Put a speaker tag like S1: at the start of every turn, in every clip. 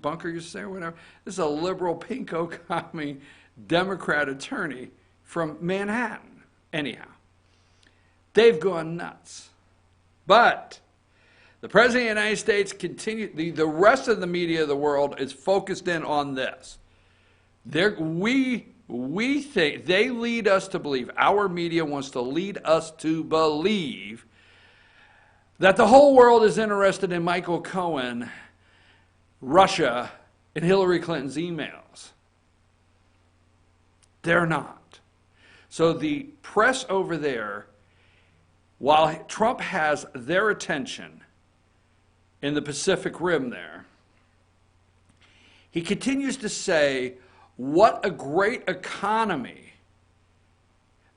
S1: Bunker used to say or whatever. This is a liberal pinko commie Democrat attorney from Manhattan. Anyhow, they've gone nuts. But the President of the United States the rest of the media of the world is focused in on this. We think they lead us to believe, our media wants to lead us to believe that the whole world is interested in Michael Cohen, Russia, and Hillary Clinton's emails. They're not. So the press over there, while Trump has their attention in the Pacific Rim there, he continues to say what a great economy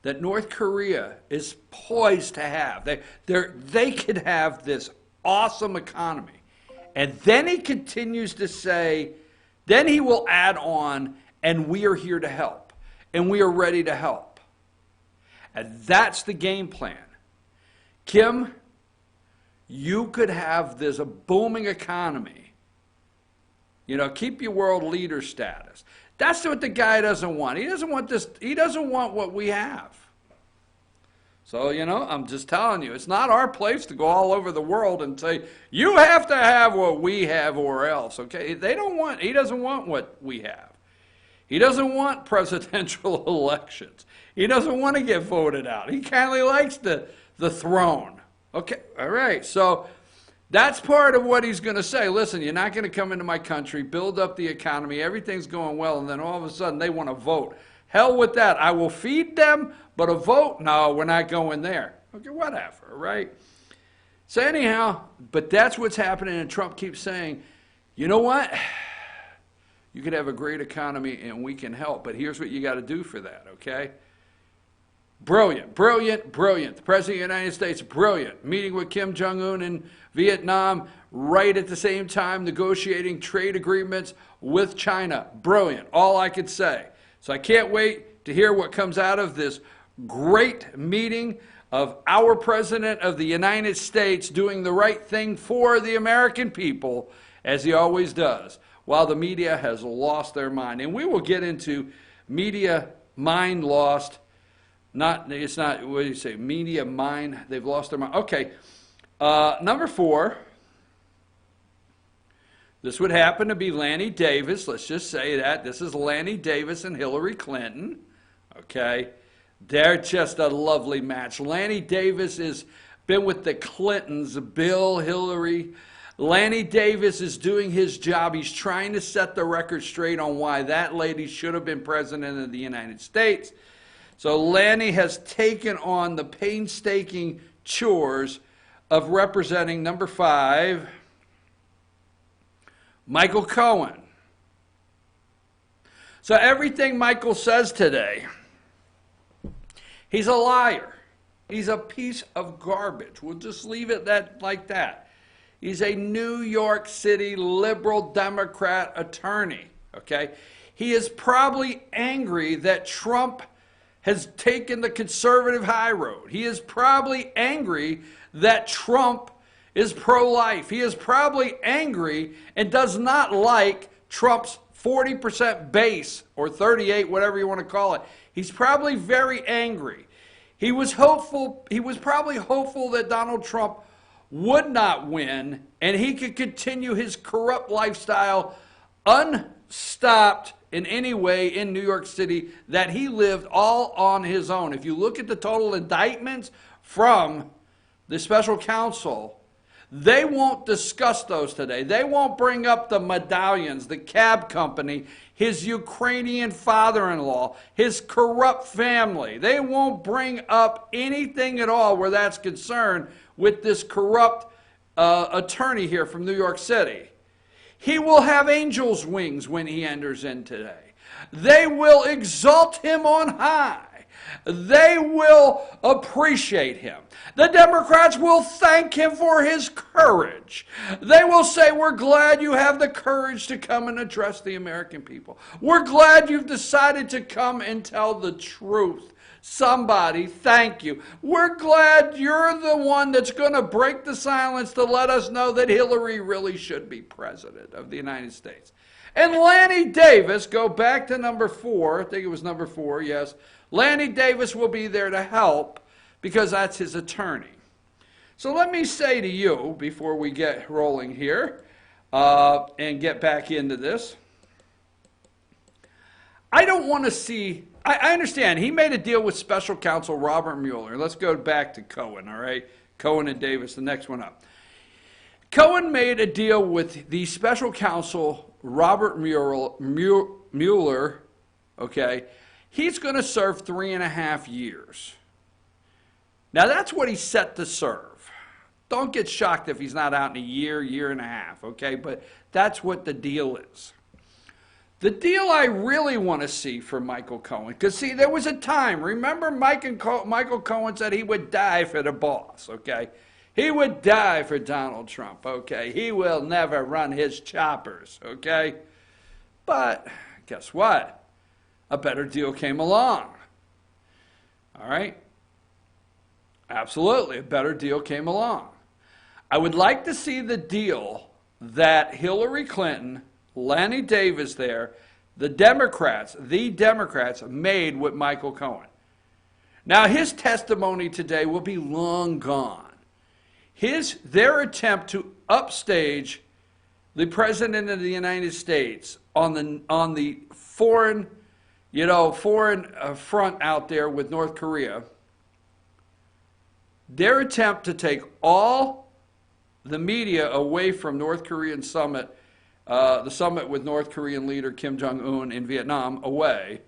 S1: that North Korea is poised to have. They could have this awesome economy. And then he continues to say, then he will add on, and we are here to help. And we are ready to help. And that's the game plan. Kim, you could have this booming economy. You know, keep your world leader status. That's what the guy doesn't want. He doesn't want this. He doesn't want what we have. So, you know, I'm just telling you, it's not our place to go all over the world and say, you have to have what we have or else, okay? He doesn't want what we have. He doesn't want presidential elections. He doesn't want to get voted out. He kind of likes the throne. Okay, all right, so that's part of what he's going to say. Listen, you're not going to come into my country, build up the economy, everything's going well, and then all of a sudden they want to vote. Hell with that. I will feed them, but a vote? No, we're not going there. Okay, whatever, right? So anyhow, but that's what's happening, and Trump keeps saying, you know what? You could have a great economy and we can help, but here's what you got to do for that, okay? Brilliant, brilliant, brilliant. The President of the United States, brilliant. Meeting with Kim Jong-un in Vietnam, right at the same time negotiating trade agreements with China. Brilliant, all I could say. So I can't wait to hear what comes out of this great meeting of our President of the United States doing the right thing for the American people, as he always does, while the media has lost their mind. And we will get into media mind lost. It's not, what do you say, media mind, they've lost their mind. Okay, number 4, this would happen to be Lanny Davis. Let's just say that. This is Lanny Davis and Hillary Clinton, okay? They're just a lovely match. Lanny Davis has been with the Clintons, Bill, Hillary. Lanny Davis is doing his job. He's trying to set the record straight on why that lady should have been president of the United States. So Lanny has taken on the painstaking chores of representing number 5, Michael Cohen. So everything Michael says today, he's a liar. He's a piece of garbage. We'll just leave it like that. He's a New York City liberal Democrat attorney, okay? He is probably angry that Trump has taken the conservative high road. He is probably angry that Trump is pro-life. He is probably angry and does not like Trump's 40% base, or 38, whatever you want to call it. He's probably very angry. He was probably hopeful that Donald Trump would not win and he could continue his corrupt lifestyle unstopped in any way in New York City that he lived all on his own. If you look at the total indictments from the special counsel, they won't discuss those today. They won't bring up the medallions, the cab company, his Ukrainian father-in-law, his corrupt family. They won't bring up anything at all where that's concerned with this corrupt attorney here from New York City. He will have angel's wings when he enters in today. They will exalt him on high. They will appreciate him. The Democrats will thank him for his courage. They will say, we're glad you have the courage to come and address the American people. We're glad you've decided to come and tell the truth Somebody, thank you. We're glad you're the one that's going to break the silence to let us know that Hillary really should be president of the United States. And Lanny Davis, go back to number 4. I think it was number 4, yes. Lanny Davis will be there to help because that's his attorney. So let me say to you, before we get rolling here and get back into this, I don't want to see, I understand, he made a deal with special counsel Robert Mueller. Let's go back to Cohen, all right? Cohen and Davis, the next one up. Cohen made a deal with the special counsel Robert Mueller, okay? He's going to serve 3.5 years. Now, that's what he's set to serve. Don't get shocked if he's not out in a year, year and a half, okay? But that's what the deal is. The deal I really want to see for Michael Cohen, because see, there was a time, remember Michael Cohen said he would die for the boss, okay? He would die for Donald Trump, okay? He will never run his choppers, okay? But guess what? A better deal came along, all right? Absolutely, a better deal came along. I would like to see the deal that Hillary Clinton, Lanny Davis there, the Democrats made with Michael Cohen. Now, his testimony today will be long gone. Their attempt to upstage the President of the United States on the foreign front out there with North Korea, their attempt to take all the media away from North Korean summit, the summit with North Korean leader Kim Jong-un in Vietnam away,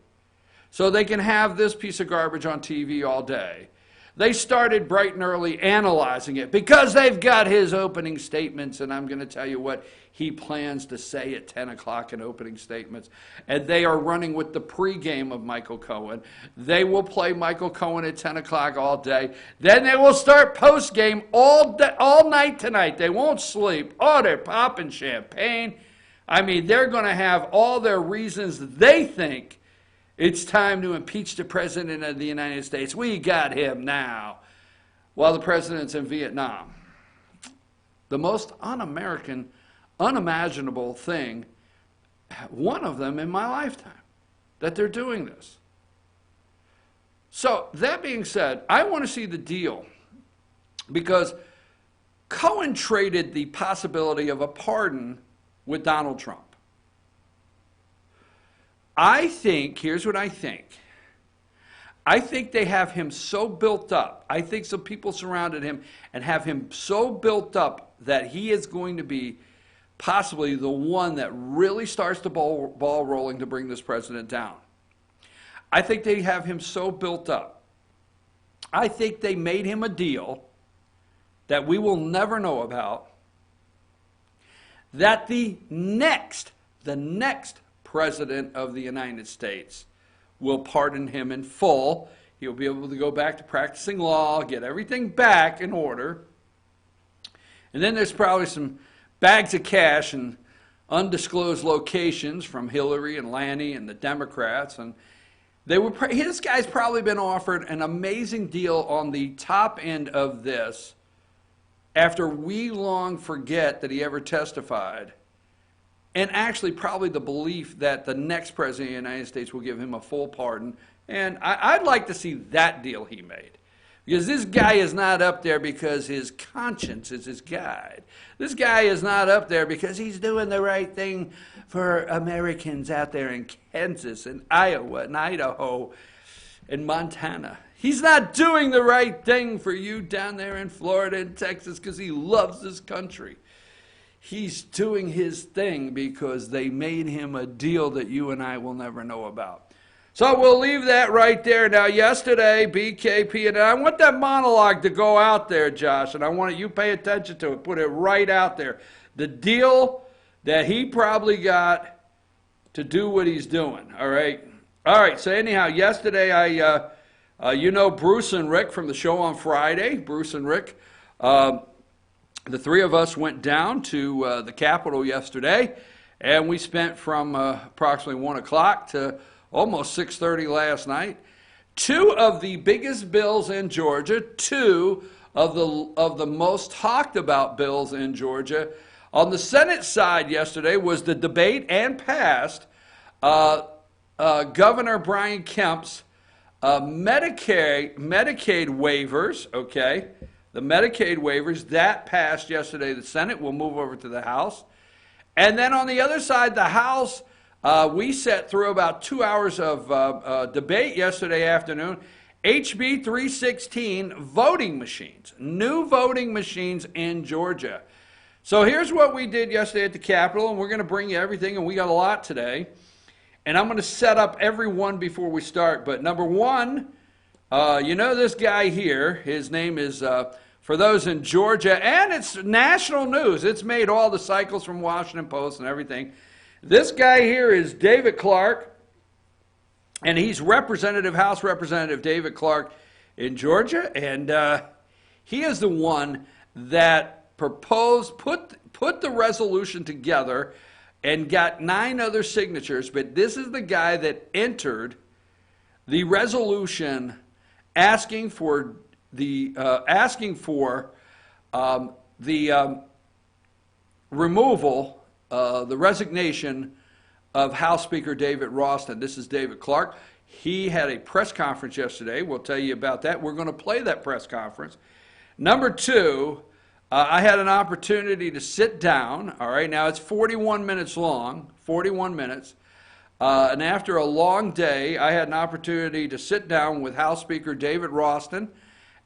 S1: so they can have this piece of garbage on TV all day. They started bright and early analyzing it because they've got his opening statements, and I'm going to tell you what he plans to say at 10 o'clock in opening statements. And they are running with the pregame of Michael Cohen. They will play Michael Cohen at 10 o'clock all day. Then they will start postgame all night tonight. They won't sleep. Oh, they're popping champagne. I mean, they're going to have all their reasons they think it's time to impeach the President of the United States. We got him now, while the President's in Vietnam. The most un-American, unimaginable thing, one of them in my lifetime, that they're doing this. So, that being said, I want to see the deal, because Cohen traded the possibility of a pardon with Donald Trump. I think, here's what I think. I think they have him so built up. I think some people surrounded him and have him so built up that he is going to be possibly the one that really starts the ball rolling to bring this president down. I think they have him so built up. I think they made him a deal that we will never know about, that the next President of the United States will pardon him in full. He'll be able to go back to practicing law, get everything back in order. And then there's probably some bags of cash in undisclosed locations from Hillary and Lanny and the Democrats. And this guy's probably been offered an amazing deal on the top end of this after we long forget that he ever testified. And actually probably the belief that the next president of the United States will give him a full pardon. And I'd like to see that deal he made. Because this guy is not up there because his conscience is his guide. This guy is not up there because he's doing the right thing for Americans out there in Kansas and Iowa and Idaho and Montana. He's not doing the right thing for you down there in Florida and Texas because he loves this country. He's doing his thing because they made him a deal that you and I will never know about. So we'll leave that right there. Now, yesterday, BKP, and I want that monologue to go out there, Josh, and I want you to pay attention to it. Put it right out there. The deal that he probably got to do what he's doing, all right? All right, so anyhow, yesterday, you know Bruce and Rick from the show on Friday, Bruce and Rick, the three of us went down to the Capitol yesterday, and we spent from approximately 1 o'clock to almost 6:30 last night two of the biggest bills in Georgia, two of the most talked about bills in Georgia. On the Senate side yesterday was the debate and passed Governor Brian Kemp's Medicaid waivers, okay? The Medicaid waivers, that passed yesterday. The Senate will move over to the House. And then on the other side, the House, we sat through about 2 hours of debate yesterday afternoon. HB 316, voting machines, new voting machines in Georgia. So here's what we did yesterday at the Capitol, and we're going to bring you everything, and we got a lot today. And I'm going to set up every one before we start. But number one, you know this guy here. His name is, for those in Georgia, and it's national news. It's made all the cycles from Washington Post and everything. This guy here is David Clark. And he's House Representative David Clark in Georgia, and he is the one that proposed, put the resolution together and got 9 other signatures, but this is the guy that entered the resolution asking for the removal, the resignation of House Speaker David Ralston. This is David Clark. He had a press conference yesterday. We'll tell you about that. We're going to play that press conference. Number two, I had an opportunity to sit down. All right, now it's 41 minutes long, 41 minutes. And after a long day, I had an opportunity to sit down with House Speaker David Ralston,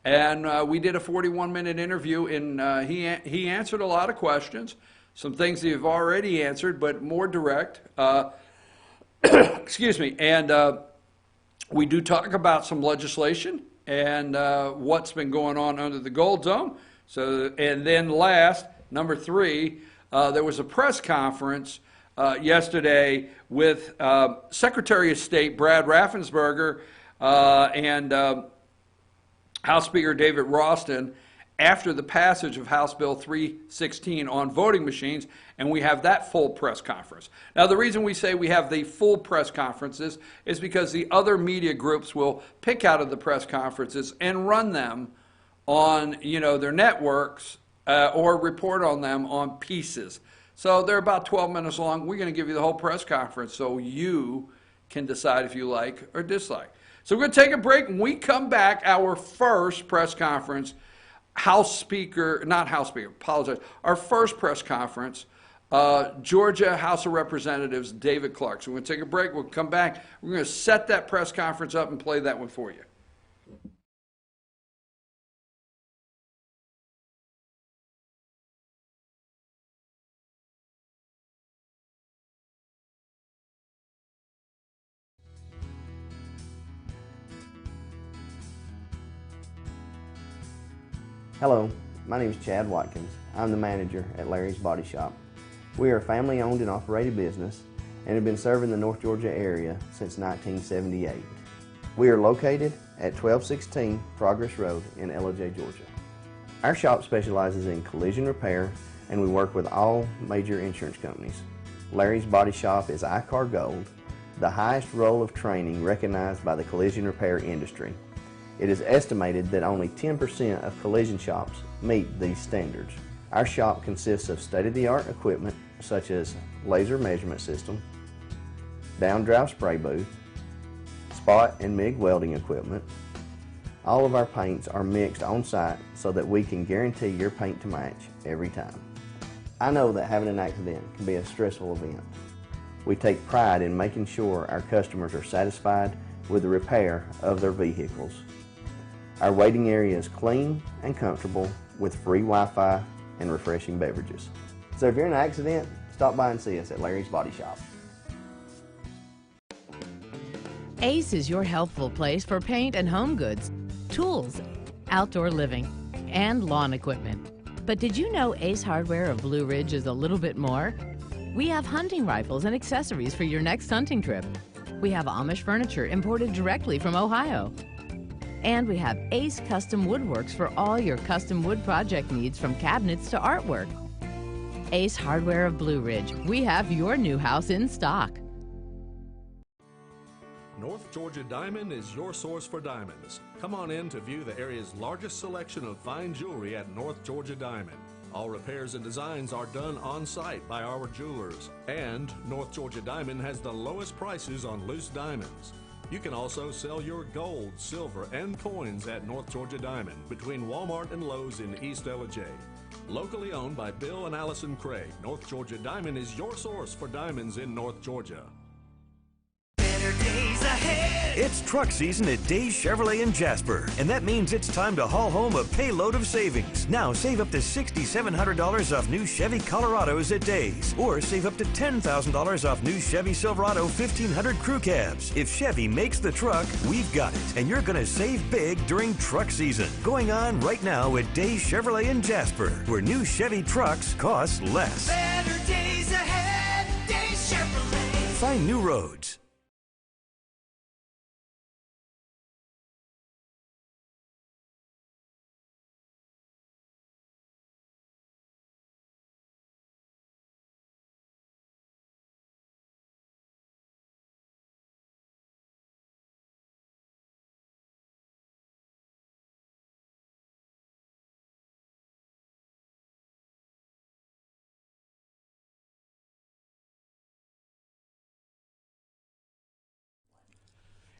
S1: and we did a 41-minute interview, and he answered a lot of questions. Some things that you've already answered, but more direct. Excuse me. And we do talk about some legislation and what's been going on under the Gold Dome. So, and then last, number three, there was a press conference yesterday with Secretary of State Brad Raffensperger and House Speaker David Ralston after the passage of House Bill 316 on voting machines, and we have that full press conference. Now, the reason we say we have the full press conferences is because the other media groups will pick out of the press conferences and run them on, their networks or report on them on pieces. So they're about 12 minutes long. We're going to give you the whole press conference so you can decide if you like or dislike. So we're going to take a break. When we come back, our first press conference, our first press conference, Georgia House of Representatives, David Clark. So we're going to take a break. We'll come back. We're going to set that press conference up and play that one for you.
S2: Hello, my name is Chad Watkins. I'm the manager at Larry's Body Shop. We are a family-owned and operated business and have been serving the North Georgia area since 1978. We are located at 1216 Progress Road in LOJ, Georgia. Our shop specializes in collision repair, and we work with all major insurance companies. Larry's Body Shop is ICAR Gold, the highest role of training recognized by the collision repair industry. It is estimated that only 10% of collision shops meet these standards. Our shop consists of state-of-the-art equipment such as laser measurement system, down-drive spray booth, spot and MIG welding equipment. All of our paints are mixed on-site so that we can guarantee your paint to match every time. I know that having an accident can be a stressful event. We take pride in making sure our customers are satisfied with the repair of their vehicles. Our waiting area is clean and comfortable with free Wi-Fi and refreshing beverages. So if you're in an accident, stop by and see us at Larry's Body Shop.
S3: Ace is your helpful place for paint and home goods, tools, outdoor living, and lawn equipment. But did you know Ace Hardware of Blue Ridge is a little bit more? We have hunting rifles and accessories for your next hunting trip. We have Amish furniture imported directly from Ohio. And we have Ace Custom Woodworks for all your custom wood project needs, from cabinets to artwork. Ace Hardware of Blue Ridge, we have your new house in stock.
S4: North Georgia Diamond is your source for diamonds. Come on in to view the area's largest selection of fine jewelry at North Georgia Diamond. All repairs and designs are done on site by our jewelers. And North Georgia Diamond has the lowest prices on loose diamonds. You can also sell your gold, silver, and coins at North Georgia Diamond between Walmart and Lowe's in East Ellijay. Locally owned by Bill and Allison Craig, North Georgia Diamond is your source for diamonds in North Georgia.
S5: It's truck season at Days Chevrolet in Jasper, and that means it's time to haul home a payload of savings. Now save up to $6,700 off new Chevy Colorados at Days, or save up to $10,000 off new Chevy Silverado 1500 crew cabs. If Chevy makes the truck, we've got it, and you're going to save big during truck season. Going on right now at Days Chevrolet in Jasper, where new Chevy trucks cost less.
S6: Better days ahead, Days Chevrolet.
S5: Find new roads.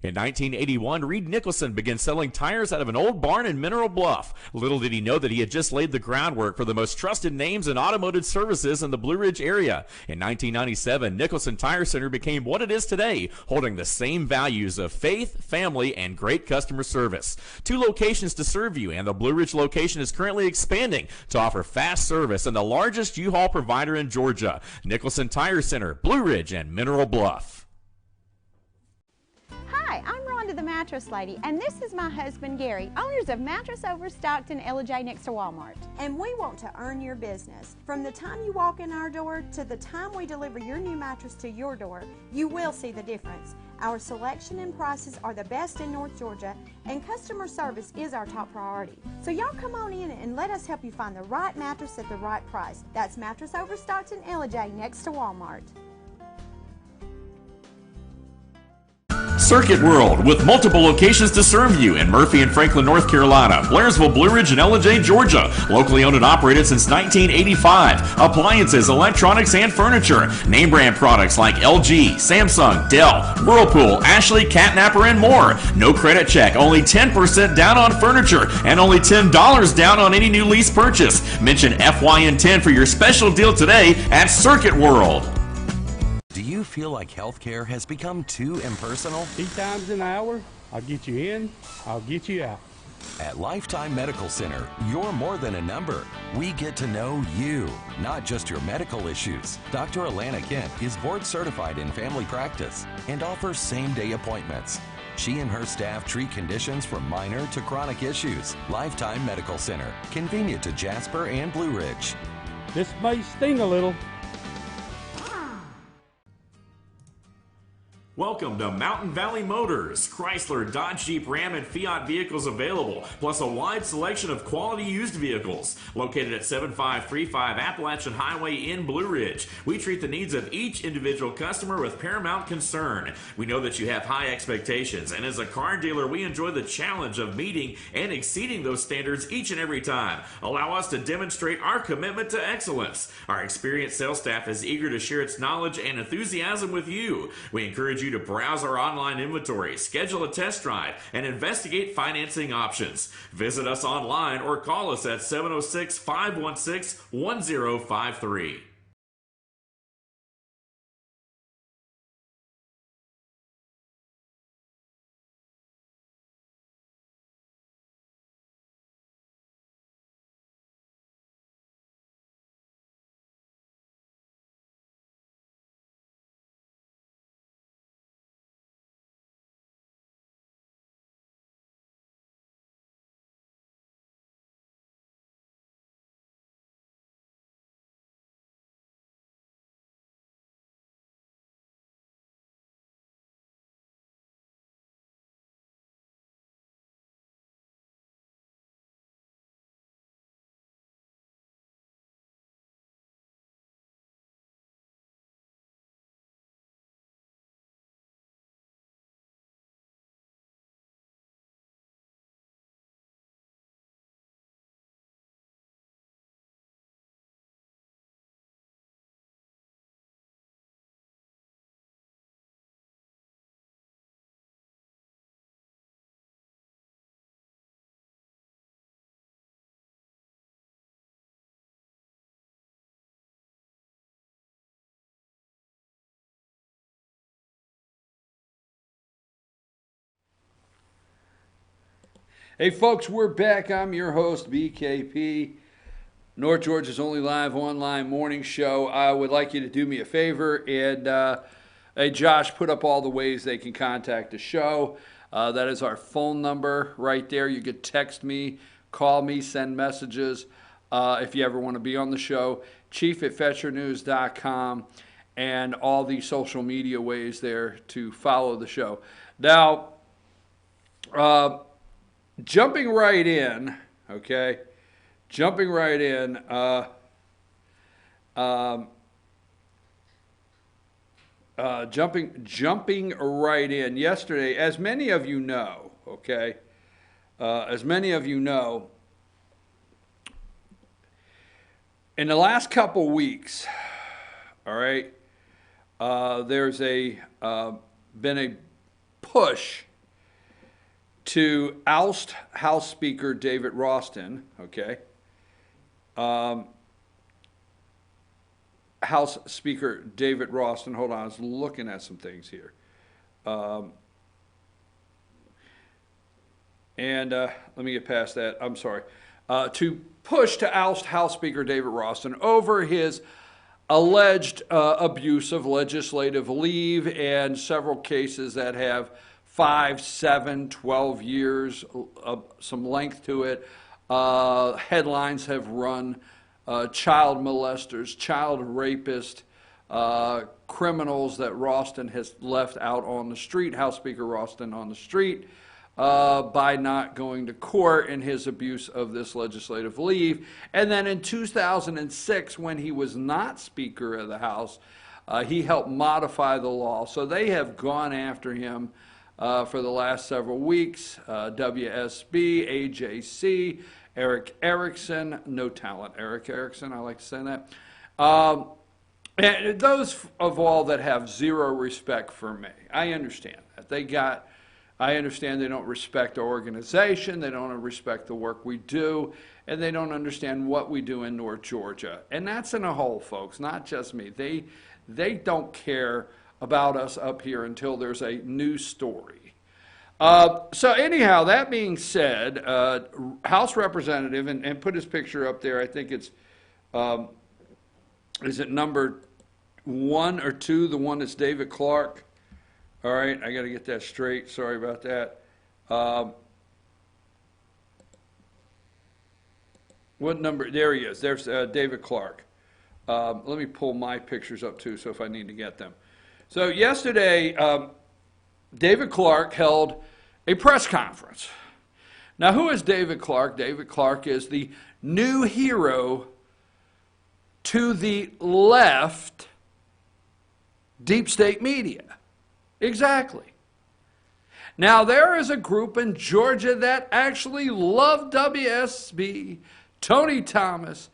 S7: In 1981, Reed Nicholson began selling tires out of an old barn in Mineral Bluff. Little did he know that he had just laid the groundwork for the most trusted names in automotive services in the Blue Ridge area. In 1997, Nicholson Tire Center became what it is today, holding the same values of faith, family, and great customer service. 2 locations to serve you, and the Blue Ridge location is currently expanding to offer fast service and the largest U-Haul provider in Georgia. Nicholson Tire Center, Blue Ridge, and Mineral Bluff.
S8: Hi, I'm Rhonda the Mattress Lady, and this is my husband Gary, owners of Mattress Overstocked in Ellijay next to Walmart. And we want to earn your business. From the time you walk in our door to the time we deliver your new mattress to your door, you will see the difference. Our selection and prices are the best in North Georgia, and customer service is our top priority. So y'all come on in and let us help you find the right mattress at the right price. That's Mattress Overstocked in Ellijay next to Walmart.
S7: Circuit World, with multiple locations to serve you in Murphy and Franklin, North Carolina, Blairsville, Blue Ridge, and Ellijay, Georgia. Locally owned and operated since 1985. Appliances, electronics, and furniture. Name brand products like LG, Samsung, Dell, Whirlpool, Ashley, Catnapper, and more. No credit check, only 10% down on furniture, and only $10 down on any new lease purchase. Mention FYN10 for your special deal today at Circuit World.
S5: Do you feel like healthcare has become too impersonal?
S9: 3 times an hour, I'll get you in, I'll get you out.
S5: At Lifetime Medical Center, you're more than a number. We get to know you, not just your medical issues. Dr. Alana Kent is board certified in family practice and offers same-day appointments. She and her staff treat conditions from minor to chronic issues. Lifetime Medical Center, convenient to Jasper and Blue Ridge.
S9: This may sting a little.
S7: Welcome to Mountain Valley Motors. Chrysler, Dodge, Jeep, Ram, and Fiat vehicles available, plus a wide selection of quality used vehicles. Located at 7535 Appalachian Highway in Blue Ridge, we treat the needs of each individual customer with paramount concern. We know that you have high expectations, and as a car dealer, we enjoy the challenge of meeting and exceeding those standards each and every time. Allow us to demonstrate our commitment to excellence. Our experienced sales staff is eager to share its knowledge and enthusiasm with you. We encourage you to browse our online inventory, schedule a test drive, and investigate financing options. Visit us online or call us at 706-516-1053.
S1: Hey folks, we're back. I'm your host, BKP, North Georgia's only live online morning show. I would like you to do me a favor and, hey Josh, put up all the ways they can contact the show. That is our phone number right there. You could text me, call me, send messages if you ever want to be on the show. chief@fetchernews.com and all the social media ways there to follow the show. Now, jumping right in, okay? Jumping right in. Jumping right in. Yesterday, as many of you know, okay? As many of you know, in the last couple weeks, all right, there's been a push to oust House Speaker David Ralston, okay? House Speaker David Ralston, hold on, I was looking at some things here. Let me get past that, I'm sorry. To push to oust House Speaker David Ralston over his alleged abuse of legislative leave and several cases that have 5, 7, 12 years, some length to it. Headlines have run child molesters, child rapists, criminals that Ralston has left out on the street, House Speaker Ralston on the street, by not going to court in his abuse of this legislative leave. And then in 2006, when he was not Speaker of the House, he helped modify the law. So they have gone after him for the last several weeks. WSB, AJC, Eric Erickson, no talent, Eric Erickson, I like to say that. And those of all that have zero respect for me, I understand that. I understand they don't respect our organization, they don't respect the work we do, and they don't understand what we do in North Georgia. And that's in a whole, folks, not just me. They don't care about us up here until there's a new story. So anyhow, that being said, House Representative, and put his picture up there, I think it's, is it number 1 or 2, the one that's David Clark? All right, I got to get that straight, sorry about that. What number, there he is, there's David Clark. Let me pull my pictures up too, so if I need to get them. So yesterday, David Clark held a press conference. Now, who is David Clark? David Clark is the new hero to the left deep state media. Exactly. Now, there is a group in Georgia that actually love WSB, Tony Thomas,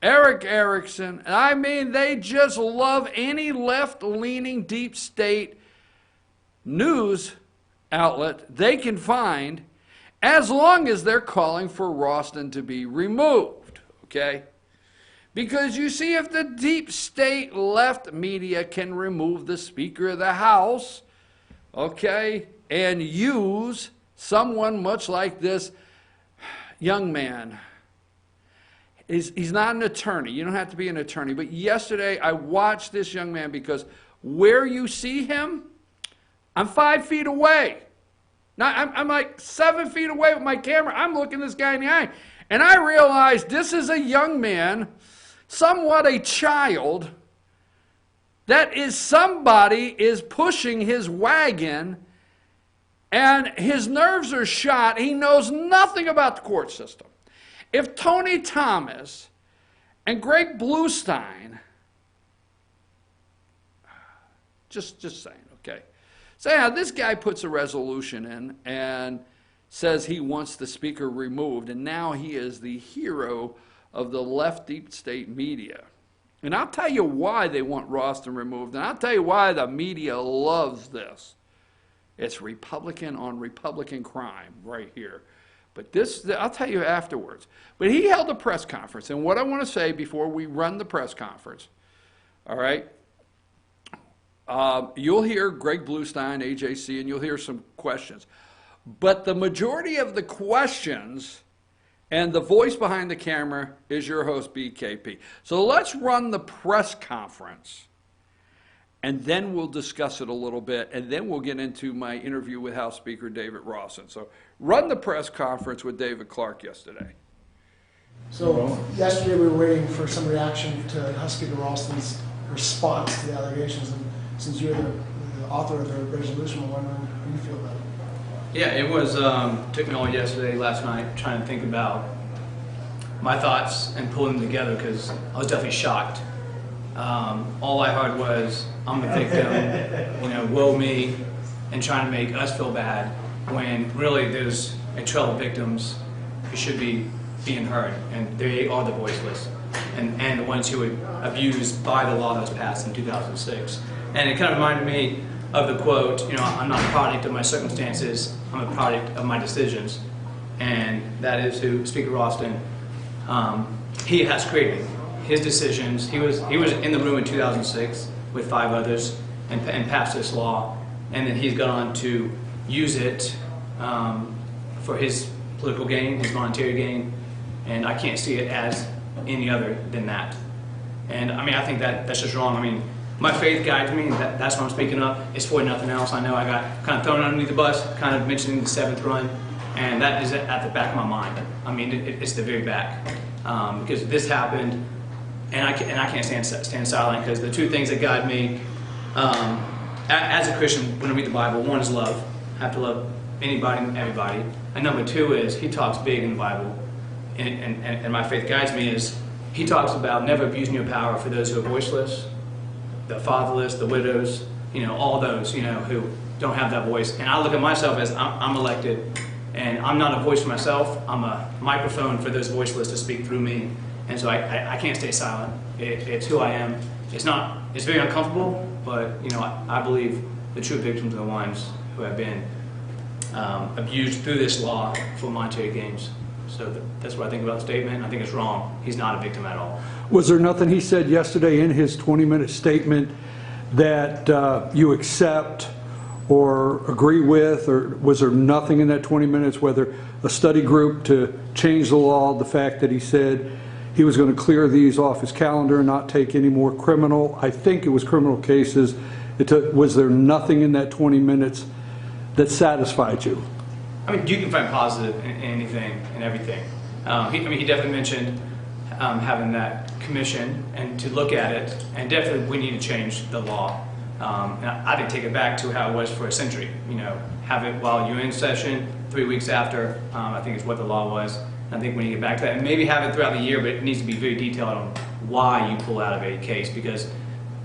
S1: Eric Erickson, and I mean, they just love any left-leaning deep state news outlet they can find, as long as they're calling for Ralston to be removed, okay? Because you see, if the deep state left media can remove the Speaker of the House, okay, and use someone much like this young man, he's not an attorney. You don't have to be an attorney. But yesterday I watched this young man because where you see him, I'm 5 feet away. Now, I'm like 7 feet away with my camera. I'm looking this guy in the eye. And I realized this is a young man, somewhat a child, that is somebody is pushing his wagon and his nerves are shot. He knows nothing about the court system. If Tony Thomas and Greg Bluestein, just saying, okay. So yeah, this guy puts a resolution in and says he wants the Speaker removed, and now he is the hero of the left deep state media. And I'll tell you why they want Ralston removed, and I'll tell you why the media loves this. It's Republican on Republican crime right here. But this, I'll tell you afterwards. But he held a press conference, and what I want to say before we run the press conference, all right, you'll hear Greg Bluestein, AJC, and you'll hear some questions. but the majority of the questions and the voice behind the camera is your host, BKP. So let's run the press conference, and then we'll discuss it a little bit, and then we'll get into my interview with House Speaker David Rawson. So run the press conference with David Clark yesterday.
S10: So yesterday we were waiting for some reaction to House Speaker Rawson's response to the allegations, and since you're the author of the resolution, I'm wondering how you feel about it.
S11: Yeah, it was, took me all yesterday, last night, trying to think about my thoughts and pulling them together, because I was definitely shocked. All I heard was, I'm a victim, woe me, and trying to make us feel bad, when really there's a trail of victims who should be being heard, and they are the voiceless, and the ones who were abused by the law that was passed in 2006. And it kind of reminded me of the quote, I'm not a product of my circumstances, I'm a product of my decisions. And that is who Speaker Rawson, he has created his decisions. He was in the room in 2006 with 5 others and passed this law, and then he's gone on to use it for his political gain, his monetary gain, and I can't see it as any other than that. And I think that's just wrong. My faith guides me, that's what I'm speaking up. It's for nothing else. I know I got kind of thrown underneath the bus, kind of mentioning the 7th run, and that is at the back of my mind. It's the very back, because this happened, and I can't stand silent, because the 2 things that guide me as a Christian when I read the Bible, 1 is love. I have to love anybody and everybody. And number 2 is he talks big in the Bible, and my faith guides me is he talks about never abusing your power for those who are voiceless, the fatherless, the widows, all those, who don't have that voice. And I look at myself as I'm elected, and I'm not a voice for myself. I'm a microphone for those voiceless to speak through me. And so I can't stay silent. It's who I am. It's very uncomfortable, but I believe the true victims are the ones who have been abused through this law for monetary gains. So that's what I think about the statement. I think it's wrong. He's not a victim at all.
S12: Was there nothing he said yesterday in his 20-minute statement that you accept or agree with, or was there nothing in that 20 minutes, whether a study group to change the law, the fact that he said he was going to clear these off his calendar and not take any more criminal, I think it was criminal cases. Was there nothing in that 20 minutes that satisfied you?
S11: You can find positive in anything and everything. He definitely mentioned having that commission and to look at it, and definitely we need to change the law. And I didn't take it back to how it was for a century. Have it while you're in session, 3 weeks after, I think is what the law was. I think we need to get back to that, and maybe have it throughout the year, but it needs to be very detailed on why you pull out of a case, because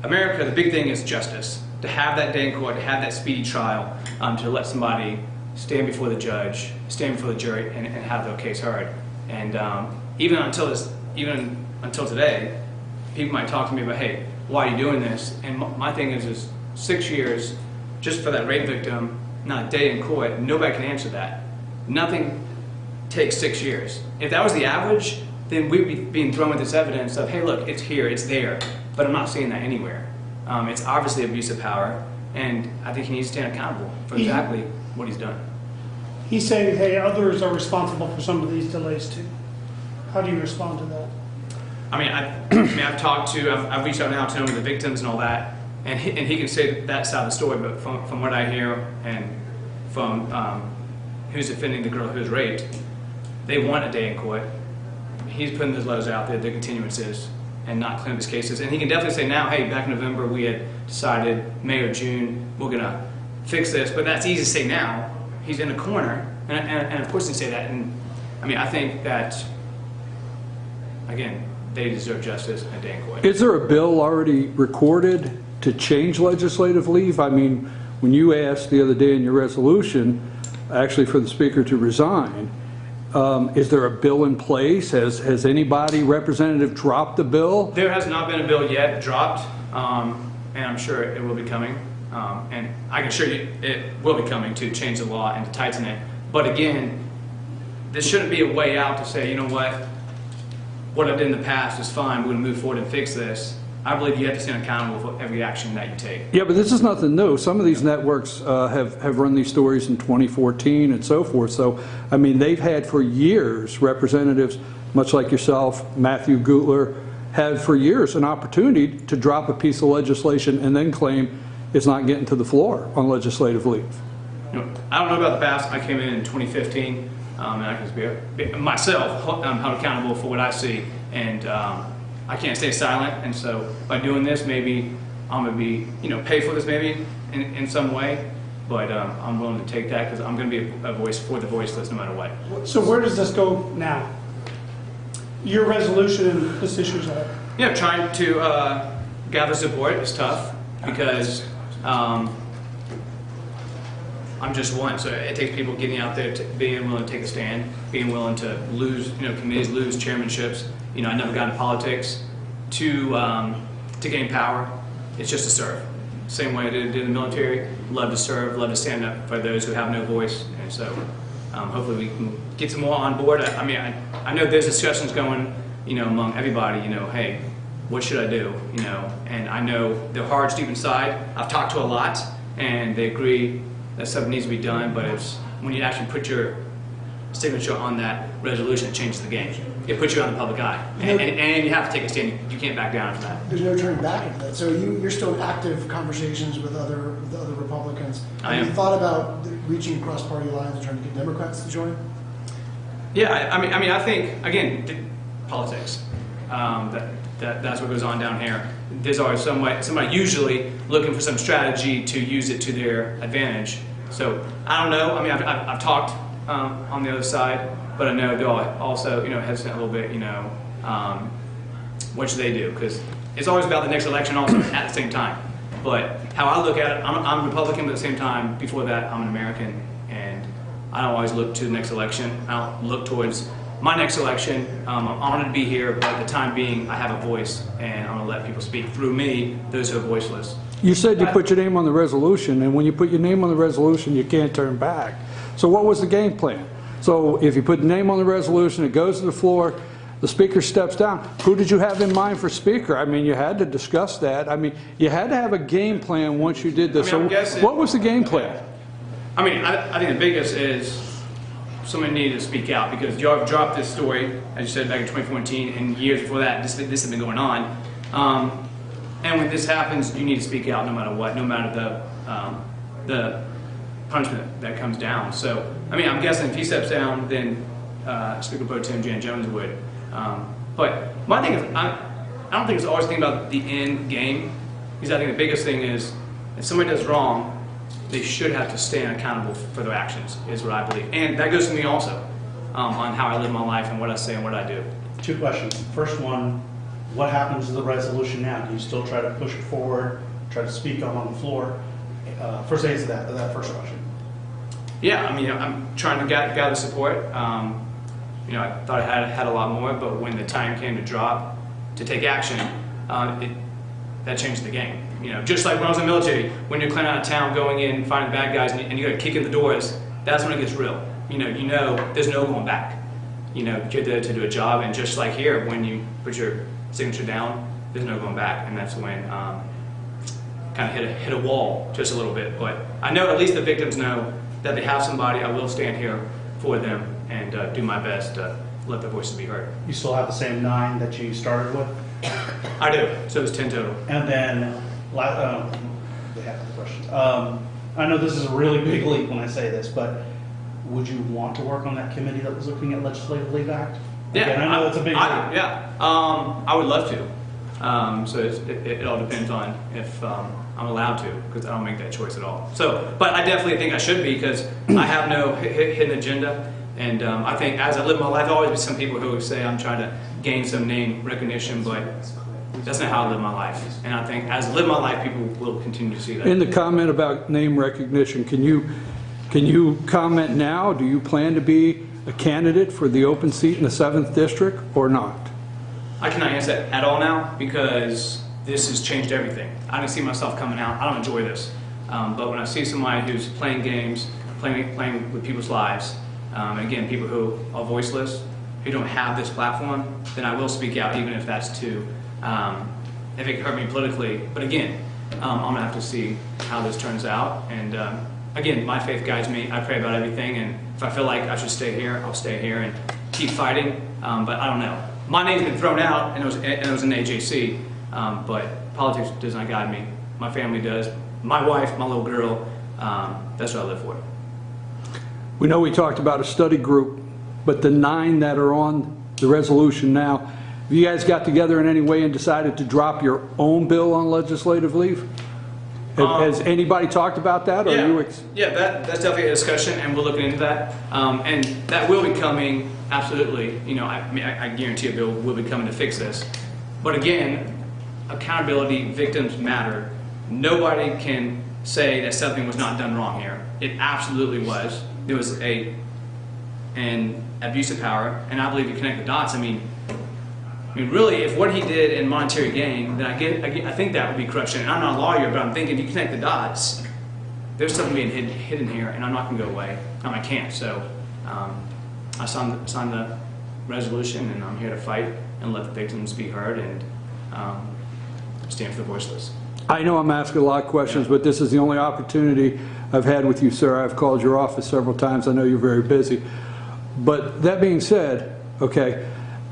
S11: America, the big thing is justice. To have that day in court, to have that speedy trial, to let somebody stand before the judge, stand before the jury, and have their case heard. And even until today, people might talk to me about, hey, why are you doing this? And my thing is 6 years just for that rape victim, not a day in court. Nobody can answer that. Nothing takes 6 years. If that was the average, then we'd be being thrown with this evidence of, hey, look, it's here, it's there. But I'm not seeing that anywhere. It's obviously abuse of power, and I think he needs to stand accountable for exactly what he's done.
S10: He's saying, hey, others are responsible for some of these delays too. How do you respond to that?
S11: I've reached out now to him with the victims and all that, and he can say that side of the story, but from what I hear and from who's defending the girl who was raped, they want a day in court. He's putting those letters out there, the continuances, and not clearing his cases. And he can definitely say now, hey, back in November we had decided May or June we're going to fix this, but that's easy to say now. He's in a corner, and of course he can say that. And I think that, again, they deserve justice and a day in court.
S12: Is there a bill already recorded to change legislative leave? When you asked the other day in your resolution, actually for the Speaker to resign, is there a bill in place? Has anybody, representative, dropped the bill?
S11: There has not been a bill yet dropped, and I'm sure it will be coming. And I can assure you it will be coming to change the law and to tighten it. But again, there shouldn't be a way out to say, you know what I did in the past is fine, we're going to move forward and fix this. I believe you have to stand accountable for every action that you take.
S12: Yeah, but this is nothing new. Some of these networks have run these stories in 2014 and so forth. So, I mean, they've had for years representatives, much like yourself, Matthew Gutler, had for years an opportunity to drop a piece of legislation and then claim it's not getting to the floor on legislative leave.
S11: You know, I don't know about the past. I came in 2015, and I can be myself held accountable for what I see, and I can't stay silent. And so by doing this, maybe I'm gonna be, pay for this maybe in some way, but I'm willing to take that because I'm gonna be a voice for the voiceless no matter what.
S13: So where does this go now? Your resolution and this issue's up.
S11: Yeah, trying to gather support is tough because I'm just one. So it takes people getting out there, being willing to take a stand, being willing to lose, committees, lose chairmanships. I never got into politics to gain power. It's just to serve. Same way I did in the military. Love to serve, love to stand up for those who have no voice. And so hopefully we can get some more on board. I know there's discussions going, among everybody, hey, what should I do? And I know their heart's deep inside. I've talked to a lot, and they agree that something needs to be done, but it's when you actually put your signature on that resolution, it changes the game. It puts you on the public eye, and you have to take a stand. You can't back down from that.
S10: There's no turning back into that. So you're still in active conversations with the other Republicans. Have you thought about reaching across party lines and trying to get Democrats to join?
S11: Yeah, I think again, politics. That's what goes on down here. There's always somebody usually looking for some strategy to use it to their advantage. So I don't know. I've talked on the other side, but I know they're also hesitant a little bit. What should they do? Because it's always about the next election also at the same time. But how I look at it, I'm Republican, but at the same time, before that, I'm an American, and I don't always look to the next election. I don't look towards my next election. I'm honored to be here, but at the time being, I have a voice, and I'm going to let people speak through me, those who are voiceless.
S12: You said you put your name on the resolution, and when you put your name on the resolution, you can't turn back. So what was the game plan? So if you put the name on the resolution, it goes to the floor, the speaker steps down. Who did you have in mind for speaker? You had to discuss that. You had to have a game plan once you did this. So what was the game plan?
S11: I think the biggest is someone needed to speak out, because y'all dropped this story, as you said, back in 2014, and years before that, this has been going on. And when this happens, you need to speak out no matter what, no matter the punishment that comes down. So, I'm guessing if he steps down, then Speaker Pro Tem Jan Jones would. But my thing is, I don't think it's always thinking about the end game, because I think the biggest thing is, if somebody does wrong, they should have to stand accountable for their actions, is what I believe. And that goes to me also, on how I live my life and what I say and what I do.
S14: Two questions. First one, what happens to the resolution now? Do you still try to push it forward, try to speak up on the floor? First answer that first question. Yeah,
S11: I'm trying to gather support. I thought I had a lot more, but when the time came to take action, that changed the game. Just like when I was in the military, when you're clearing out of town, going in, finding bad guys, and you got to kick in the doors, that's when it gets real. There's no going back. You're there to do a job, and just like here, when you put your signature down, there's no going back, and that's when kind of hit a wall just a little bit. But I know at least the victims know that they have somebody. I will stand here for them and do my best to let their voices be heard.
S14: You still have the same 9 that you started with?
S11: I do. So it's 10 total.
S14: And then, they have the questions. I know this is a really big leap when I say this, but would you want to work on that committee that was looking at Legislative Leave Act?
S11: Yeah,
S14: again, I know it's a big leap.
S11: I would love to. So it all depends on if I'm allowed to, because I don't make that choice at all. So, but I definitely think I should be, because I have no hidden agenda. And I think as I live my life, there'll always be some people who say I'm trying to gain some name recognition, but that's not how I live my life. And I think as I live my life, people will continue to see that.
S12: In the comment about name recognition, can you comment now? Do you plan to be a candidate for the open seat in the 7th District or not?
S11: I cannot answer that at all now, because this has changed everything. I don't see myself coming out. I don't enjoy this. But when I see somebody who's playing games, playing with people's lives, again, people who are voiceless, who don't have this platform, then I will speak out, even if that's to if it could hurt me politically. But again, I'm gonna have to see how this turns out. And again, my faith guides me. I pray about everything, and if I feel like I should stay here, I'll stay here and keep fighting. But I don't know. My name's been thrown out, and it was in AJC. But politics does not guide me. My family does. My wife, my little girl. That's what I live for.
S12: We know we talked about a study group, but the 9 that are on the resolution now, have you guys got together in any way and decided to drop your own bill on legislative leave? Has anybody talked about that? Or
S11: Yeah, that's definitely a discussion, and we're looking into that. And that will be coming, absolutely. You know, I guarantee a bill will be coming to fix this. But again, accountability, victims matter. Nobody can say that something was not done wrong here. It absolutely was. There was an abuse of power, and I believe you connect the dots. I mean, really, if what he did in monetary gain, then I think that would be corruption. And I'm not a lawyer, but I'm thinking if you connect the dots, there's something being hidden here, and I'm not going to go away. I can't. So I signed the resolution, and I'm here to fight and let the victims be heard and stand for the voiceless.
S12: I know I'm asking a lot of questions, but this is the only opportunity I've had with you, sir. I've called your office several times. I know you're very busy. But that being said, okay,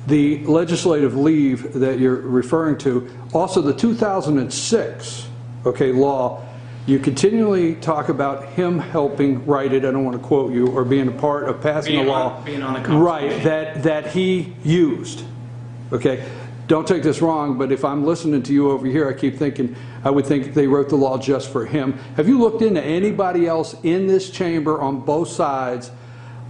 S12: the legislative leave that you're referring to, also the 2006, okay, law, you continually talk about him helping write it. I don't want to quote you, or being a part of passing the law.
S11: Being on the
S12: right, that he used, okay? Don't take this wrong, but if I'm listening to you over here, I keep thinking, I would think they wrote the law just for him. Have you looked into anybody else in this chamber on both sides,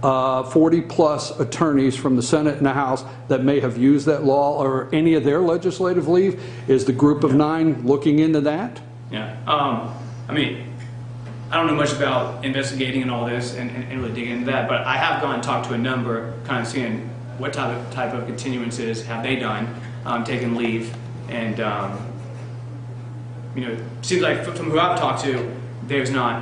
S12: 40-plus attorneys from the Senate and the House that may have used that law or any of their legislative leave? Is the group of 9 looking into that?
S11: Yeah. I mean, I don't know much about investigating and all this and really digging into that, but I have gone and talked to a number, kind of seeing what type of continuances have they done. Taking leave, and you know, it seems like from who I've talked to, there's not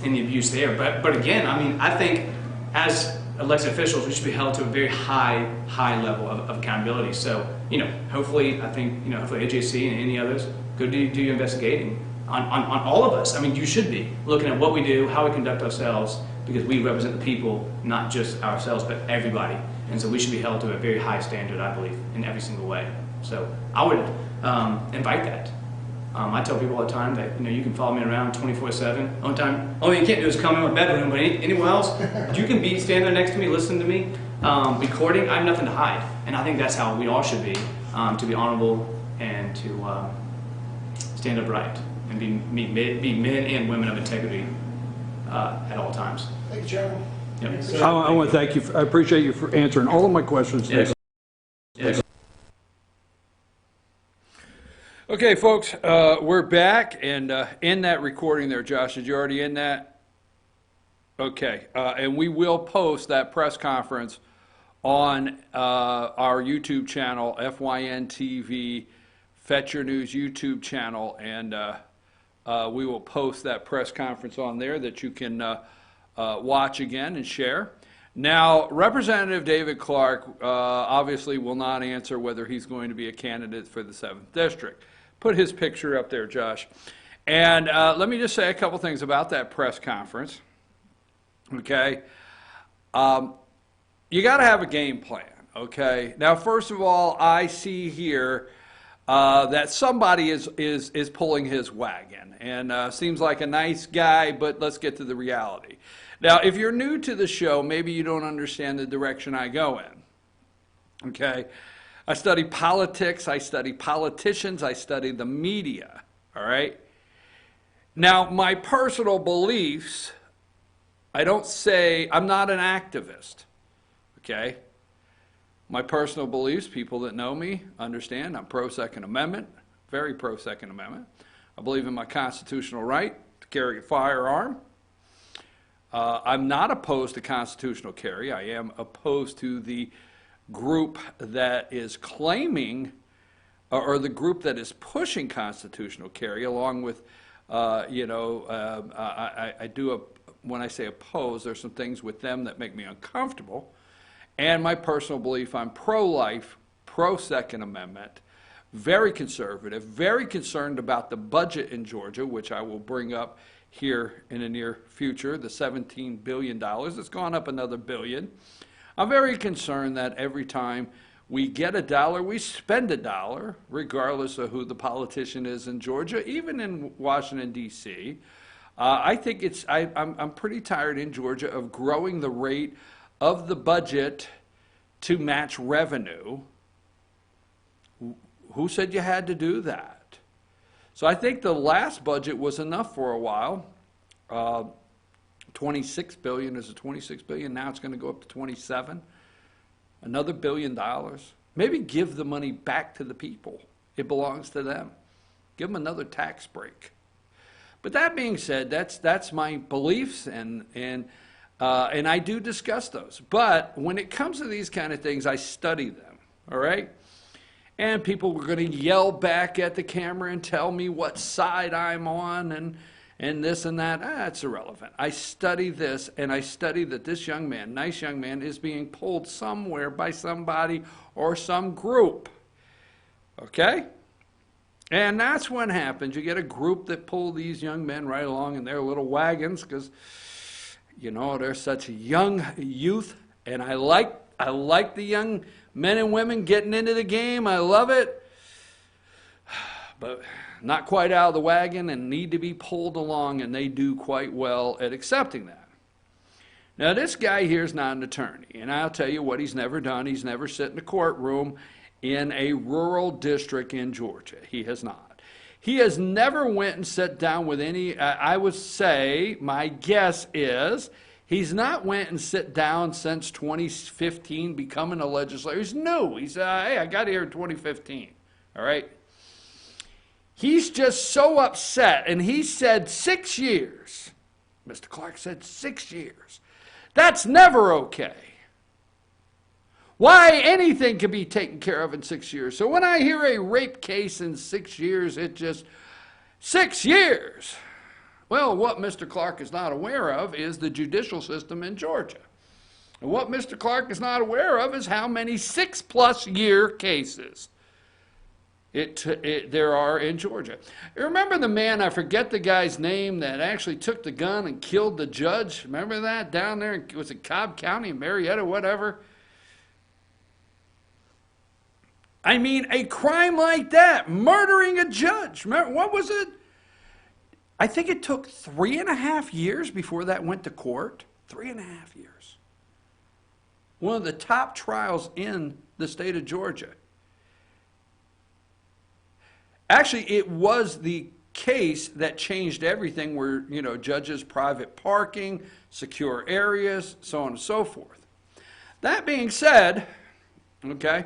S11: any abuse there. But again, I mean, I think as elected officials, we should be held to a very high level of accountability. So, you know, hopefully, I think, you know, hopefully AJC and any others go do your investigating on all of us. I mean, you should be looking at what we do, how we conduct ourselves, because we represent the people, not just ourselves, but everybody. And so we should be held to a very high standard, I believe, in every single way. So I would invite that. I tell people all the time that, you know, you can follow me around 24/7. Only you can't do is come in my bedroom, but anyone else, you can stand there next to me, listen to me, recording. I have nothing to hide, and I think that's how we all should be, to be honorable and to stand upright and be men and women of integrity at all times.
S10: Thank you, Chairman.
S11: Yep.
S12: I want to thank you. I appreciate you for answering all of my questions.
S11: Yes. Yes.
S1: Okay, folks, we're back, and in that recording there, Josh, did you already in that? Okay, and we will post that press conference on our YouTube channel, FYN TV, Fetch Your News YouTube channel, and we will post that press conference on there that you can watch again and share. Now, Representative David Clark obviously will not answer whether he's going to be a candidate for the 7th District. Put his picture up there, Josh. And let me just say a couple things about that press conference. Okay? You got to have a game plan, okay? Now, first of all, I see here that somebody is pulling his wagon, and seems like a nice guy, but let's get to the reality. Now, if you're new to the show, maybe you don't understand the direction I go in, okay? I study politics, I study politicians, I study the media, all right? Now, my personal beliefs, I'm not an activist, okay? My personal beliefs, people that know me understand, I'm pro-Second Amendment, very pro-Second Amendment. I believe in my constitutional right to carry a firearm. I'm not opposed to constitutional carry. I am opposed to the group that is claiming, or the group that is pushing constitutional carry, along with, I do, when I say oppose, there's some things with them that make me uncomfortable. And my personal belief, I'm pro-life, pro-Second Amendment, very conservative, very concerned about the budget in Georgia, which I will bring up here in the near future, the $17 billion. It's gone up another billion. I'm very concerned that every time we get a dollar, we spend a dollar, regardless of who the politician is in Georgia, even in Washington, D.C. I think I'm pretty tired in Georgia of growing the rate of the budget to match revenue. Who said you had to do that? So I think the last budget was enough for a while. 26 billion is a 26 billion. Now it's going to go up to 27. Another $1 billion. Maybe give the money back to the people. It belongs to them. Give them another tax break. But that being said, that's my beliefs, and I do discuss those. But when it comes to these kind of things, I study them. All right. And people were going to yell back at the camera and tell me what side I'm on and this and that. It's irrelevant. I study this, and I study that this young man, nice young man, is being pulled somewhere by somebody or some group. Okay? And that's what happens. You get a group that pull these young men right along in their little wagons because, you know, they're such young youth, and I like the young men and women getting into the game. I love it. But not quite out of the wagon and need to be pulled along, and they do quite well at accepting that. Now, this guy here is not an attorney, and I'll tell you what he's never done. He's never sat in a courtroom in a rural district in Georgia. He has not. He has never went and sat down with any, I would say, my guess is, he's not went and sit down since 2015 becoming a legislator. He's new. He's, hey, I got here in 2015, all right? He's just so upset, and he said 6 years. Mr. Clark said 6 years. That's never okay. Why anything can be taken care of in 6 years. So when I hear a rape case in 6 years, it just, 6 years. Well, what Mr. Clark is not aware of is the judicial system in Georgia. And what Mr. Clark is not aware of is how many 6+ year cases there are in Georgia. You remember the man, I forget the guy's name, that actually took the gun and killed the judge? Remember that down there? Was it Cobb County, Marietta, whatever? I mean, a crime like that, murdering a judge. Remember, what was it? I think it took 3.5 years before that went to court. 3.5 years. One of the top trials in the state of Georgia. Actually, it was the case that changed everything where, you know, judges, private parking, secure areas, so on and so forth. That being said, okay,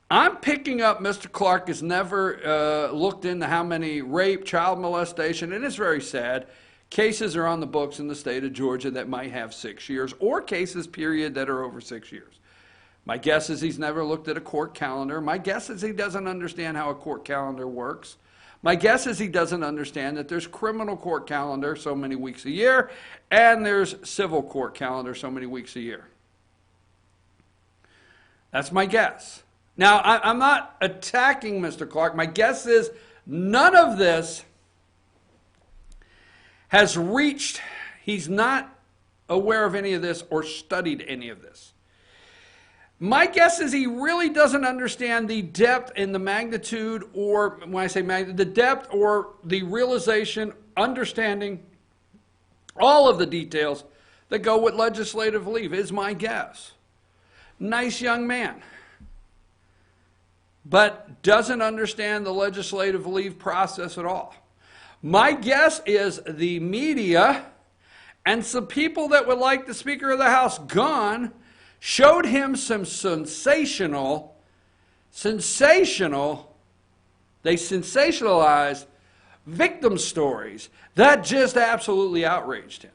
S1: I'm picking up Mr. Clark has never looked into how many rape, child molestation, and it's very sad. Cases are on the books in the state of Georgia that might have 6 years, or cases, period, that are over 6 years. My guess is he's never looked at a court calendar. My guess is he doesn't understand how a court calendar works. My guess is he doesn't understand that there's criminal court calendar so many weeks a year, and there's civil court calendar so many weeks a year. That's my guess. Now, I'm not attacking Mr. Clark. My guess is none of this has reached, he's not aware of any of this or studied any of this. My guess is he really doesn't understand the depth and the magnitude, or when I say magnitude, the depth or the realization, understanding all of the details that go with legislative leave, is my guess. Nice young man, but doesn't understand the legislative leave process at all. My guess is the media and some people that would like the Speaker of the House gone showed him some sensational, they sensationalized victim stories that just absolutely outraged him.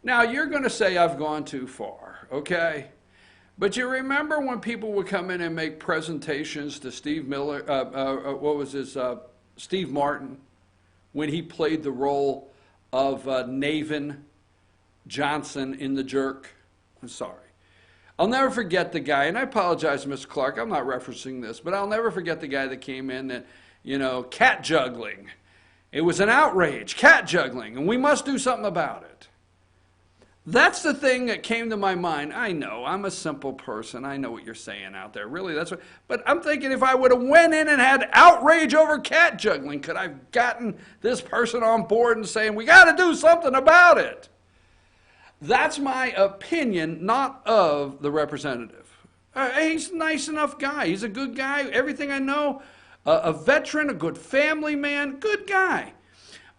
S1: Now, you're going to say I've gone too far, okay? But you remember when people would come in and make presentations to Steve Miller, Steve Martin, when he played the role of Navin Johnson in The Jerk? I'm sorry. I'll never forget the guy, and I apologize, Mr. Clark, I'm not referencing this, but I'll never forget the guy that came in and, cat juggling. It was an outrage, cat juggling, and we must do something about it. That's the thing that came to my mind. I know, I'm a simple person. I know what you're saying out there. Really, that's what, but I'm thinking if I would have went in and had outrage over cat juggling, could I have gotten this person on board and saying, we got to do something about it? That's my opinion, not of the representative. He's a nice enough guy. He's a good guy. Everything I know, a veteran, a good family man, good guy.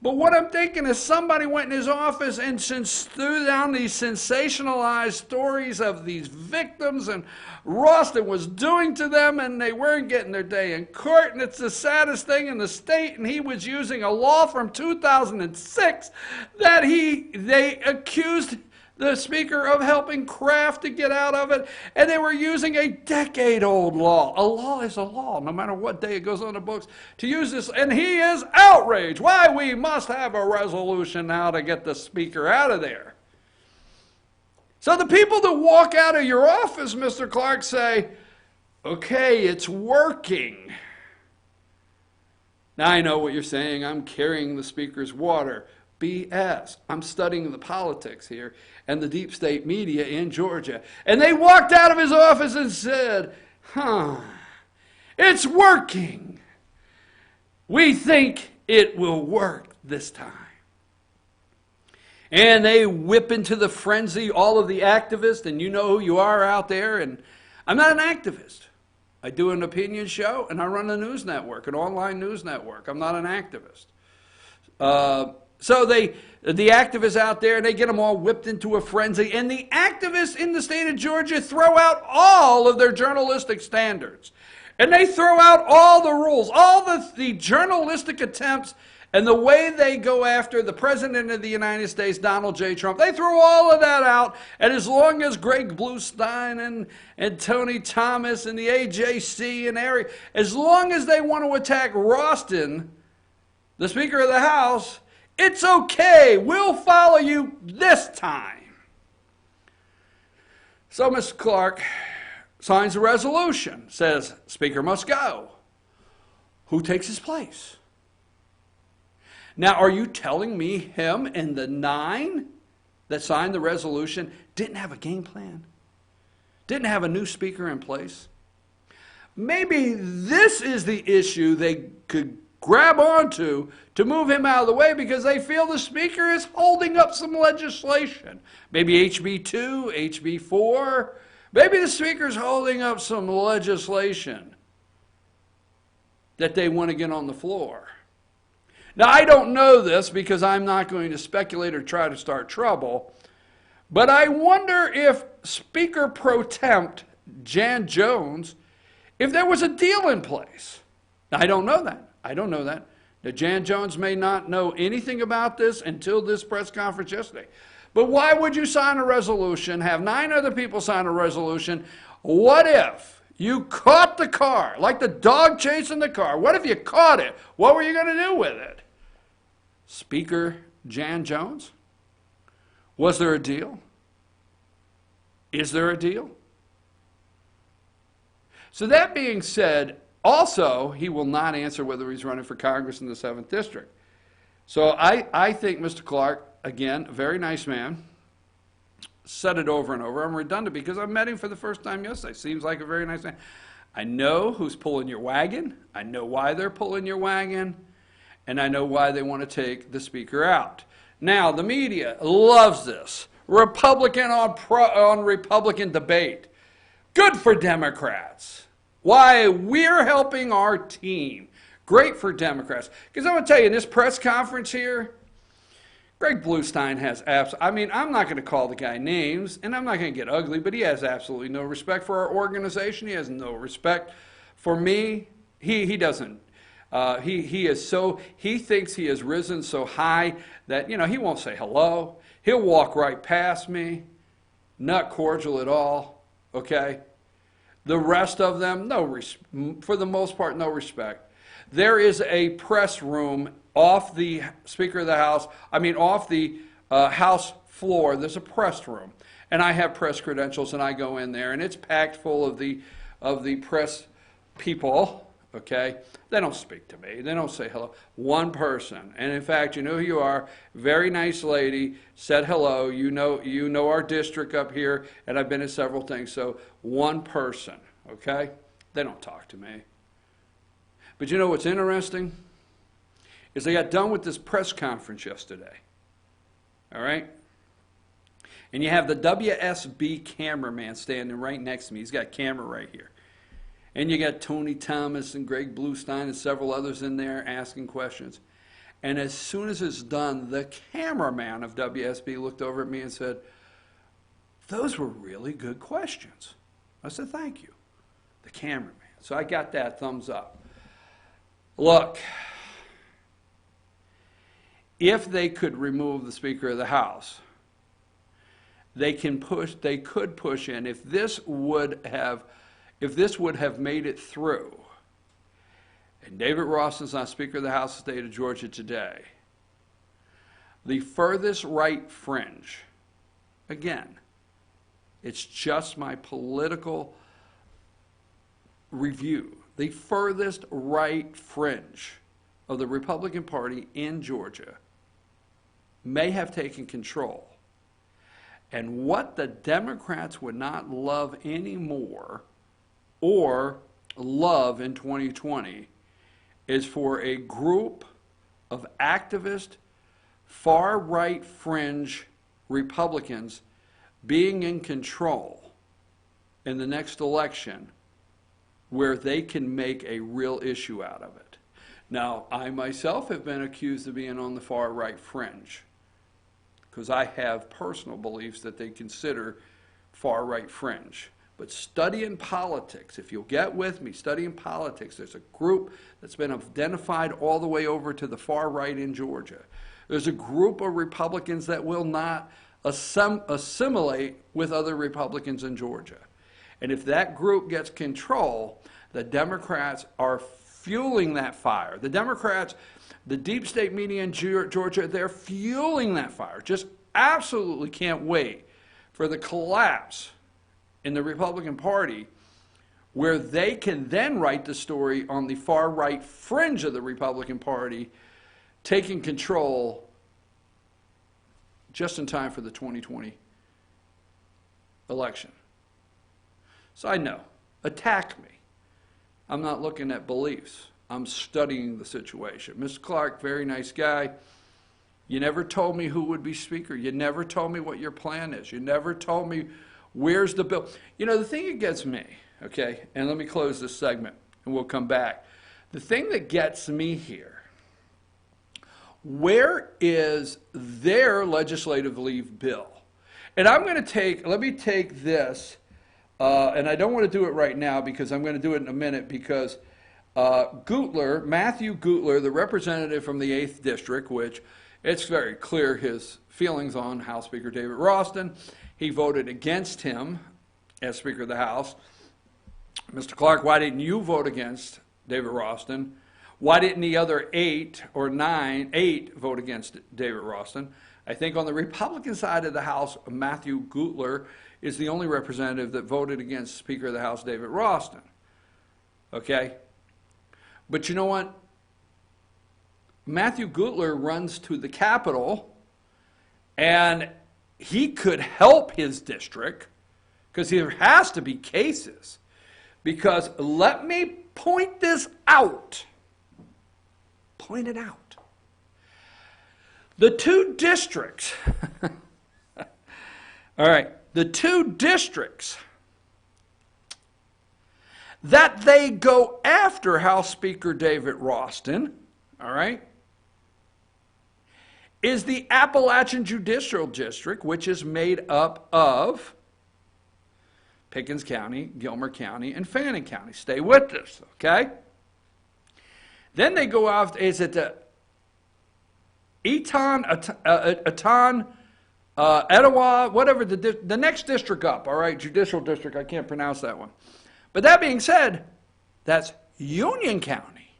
S1: But what I'm thinking is somebody went in his office and threw down these sensationalized stories of these victims and Ralston was doing to them, and they weren't getting their day in court, and it's the saddest thing in the state, and he was using a law from 2006 that they accused the speaker of helping craft to get out of it, and they were using a decade-old law. A law is a law, no matter what day it goes on the books, to use this, and he is outraged. Why, we must have a resolution now to get the speaker out of there. So the people that walk out of your office, Mr. Clark, say, okay, it's working. Now I know what you're saying. I'm carrying the speaker's water. BS. I'm studying the politics here and the deep state media in Georgia. And they walked out of his office and said, it's working. We think it will work this time. And they whip into the frenzy all of the activists, and you know who you are out there. And I'm not an activist. I do an opinion show, and I run a news network, an online news network. I'm not an activist. So the activists out there, and they get them all whipped into a frenzy, and the activists in the state of Georgia throw out all of their journalistic standards. And they throw out all the rules, all the journalistic attempts, and the way they go after the President of the United States, Donald J. Trump. They throw all of that out, and as long as Greg Bluestein and Tony Thomas and the AJC and Eric, as long as they want to attack Ralston, the Speaker of the House, it's okay. We'll follow you this time. So Mr. Clark signs a resolution, says Speaker must go. Who takes his place? Now, are you telling me him and the 9 that signed the resolution didn't have a game plan? Didn't have a new speaker in place? Maybe this is the issue they could grab onto to move him out of the way because they feel the speaker is holding up some legislation. Maybe HB 2, HB 4. Maybe the speaker's holding up some legislation that they want to get on the floor. Now, I don't know this because I'm not going to speculate or try to start trouble, but I wonder if Speaker Pro Temp Jan Jones, if there was a deal in place. Now, I don't know that. I don't know that. Now, Jan Jones may not know anything about this until this press conference yesterday. But why would you sign a resolution, have 9 other people sign a resolution? What if you caught the car, like the dog chasing the car? What if you caught it? What were you going to do with it? Speaker Jan Jones? Was there a deal? Is there a deal? So that being said, also, he will not answer whether he's running for Congress in the 7th District. So I think Mr. Clark, again, a very nice man, said it over and over. I'm redundant because I met him for the first time yesterday. Seems like a very nice man. I know who's pulling your wagon. I know why they're pulling your wagon. And I know why they want to take the speaker out. Now, the media loves this. Republican on Republican debate. Good for Democrats. Why, we're helping our team. Great for Democrats. Because I'm going to tell you, in this press conference here, Greg Bluestein has I'm not going to call the guy names, and I'm not going to get ugly, but he has absolutely no respect for our organization. He has no respect for me. He doesn't. He thinks he has risen so high that, he won't say hello. He'll walk right past me. Not cordial at all, okay? The rest of them, for the most part, no respect. There is a press room off the Speaker of the House, off the House floor. There's a press room. And I have press credentials, and I go in there, and it's packed full of the press people, okay? They don't speak to me. They don't say hello. One person, and in fact, you know who you are, very nice lady, said hello. You know our district up here, and I've been at several things. So one person, okay? They don't talk to me. But you know what's interesting? Is they got done with this press conference yesterday, all right? And you have the WSB cameraman standing right next to me. He's got a camera right here. And you got Tony Thomas and Greg Bluestein and several others in there asking questions. And as soon as it's done, the cameraman of WSB looked over at me and said, "Those were really good questions." I said, "Thank you." The cameraman. So I got that thumbs up. Look, if they could remove the Speaker of the House, they could push in. If this would have made it through, and David Ralston's not Speaker of the House of the State of Georgia today, the furthest right fringe, again, it's just my political review, the furthest right fringe of the Republican Party in Georgia may have taken control. And what the Democrats would not love anymore or love in 2020 is for a group of activist, far-right fringe Republicans being in control in the next election where they can make a real issue out of it. Now, I myself have been accused of being on the far-right fringe because I have personal beliefs that they consider far-right fringe. But studying politics, if you'll get with me, studying politics, there's a group that's been identified all the way over to the far right in Georgia. There's a group of Republicans that will not assimilate with other Republicans in Georgia. And if that group gets control, the Democrats are fueling that fire. The Democrats, the deep state media in Georgia, they're fueling that fire. Just absolutely can't wait for the collapse in the Republican Party where they can then write the story on the far right fringe of the Republican Party taking control just in time for the 2020 election. So I know, attack me. I'm not looking at beliefs. I'm studying the situation. Mr. Clark, very nice guy. You never told me who would be Speaker. You never told me what your plan is. You never told me where's the bill. You know, the thing that gets me, okay, and let me close this segment and we'll come back. The thing that gets me here, where is their legislative leave bill? And I'm going to let me take this, and I don't want to do it right now because I'm going to do it in a minute because Gutler, Matthew Gutler, the representative from the 8th District, which it's very clear his feelings on House Speaker David Ralston. He voted against him as Speaker of the House. Mr. Clark, why didn't you vote against David Ralston? Why didn't the other 8 vote against David Ralston? I think on the Republican side of the House, Matthew Gutler is the only representative that voted against Speaker of the House David Ralston. Okay? But you know what? Matthew Gutler runs to the Capitol, and he could help his district because there has to be cases. Because let me point this out. Point it out. The 2 districts, all right, the 2 districts that they go after House Speaker David Ralston, all right, is the Appalachian Judicial District, which is made up of Pickens County, Gilmer County, and Fannin County. Stay with us, okay? Then they go after, is it the Etowah, whatever, the next district up, all right, Judicial District, I can't pronounce that one. But that being said, that's Union County.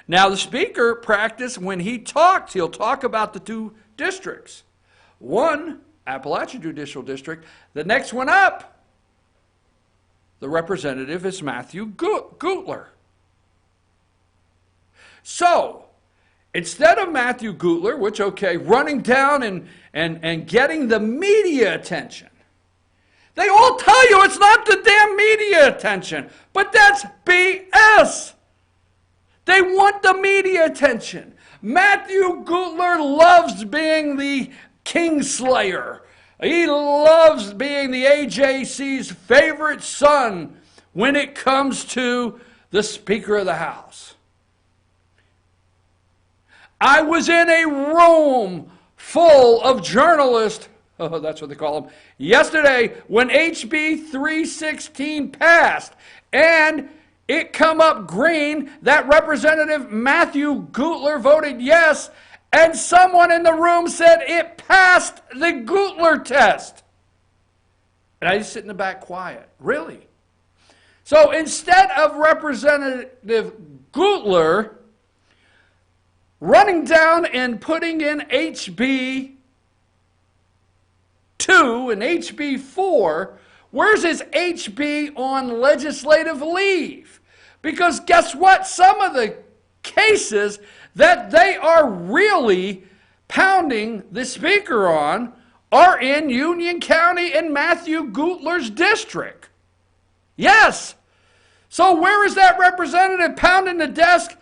S1: Now, the Speaker practice, when he talks, he'll talk about the 2 districts. One Appalachia Judicial District. The next one up, the representative is Matthew Gutler. So, instead of Matthew Gutler, which, okay, running down and getting the media attention, they all tell you it's not the damn media attention, but that's BS. They want the media attention. Matthew Gutler loves being the Kingslayer. He loves being the AJC's favorite son when it comes to the Speaker of the House. I was in a room full of journalists, oh, that's what they call them, yesterday when HB 316 passed, and it come up green that Representative Matthew Gutler voted yes, and someone in the room said it passed the Gutler test. And I just sit in the back quiet. Really? So instead of Representative Gutler running down and putting in HB 2 and HB 4, where's his HB on legislative leave? Because guess what? Some of the cases that they are really pounding the Speaker on are in Union County and Matthew Gutler's district. Yes. So where is that representative pounding the desk?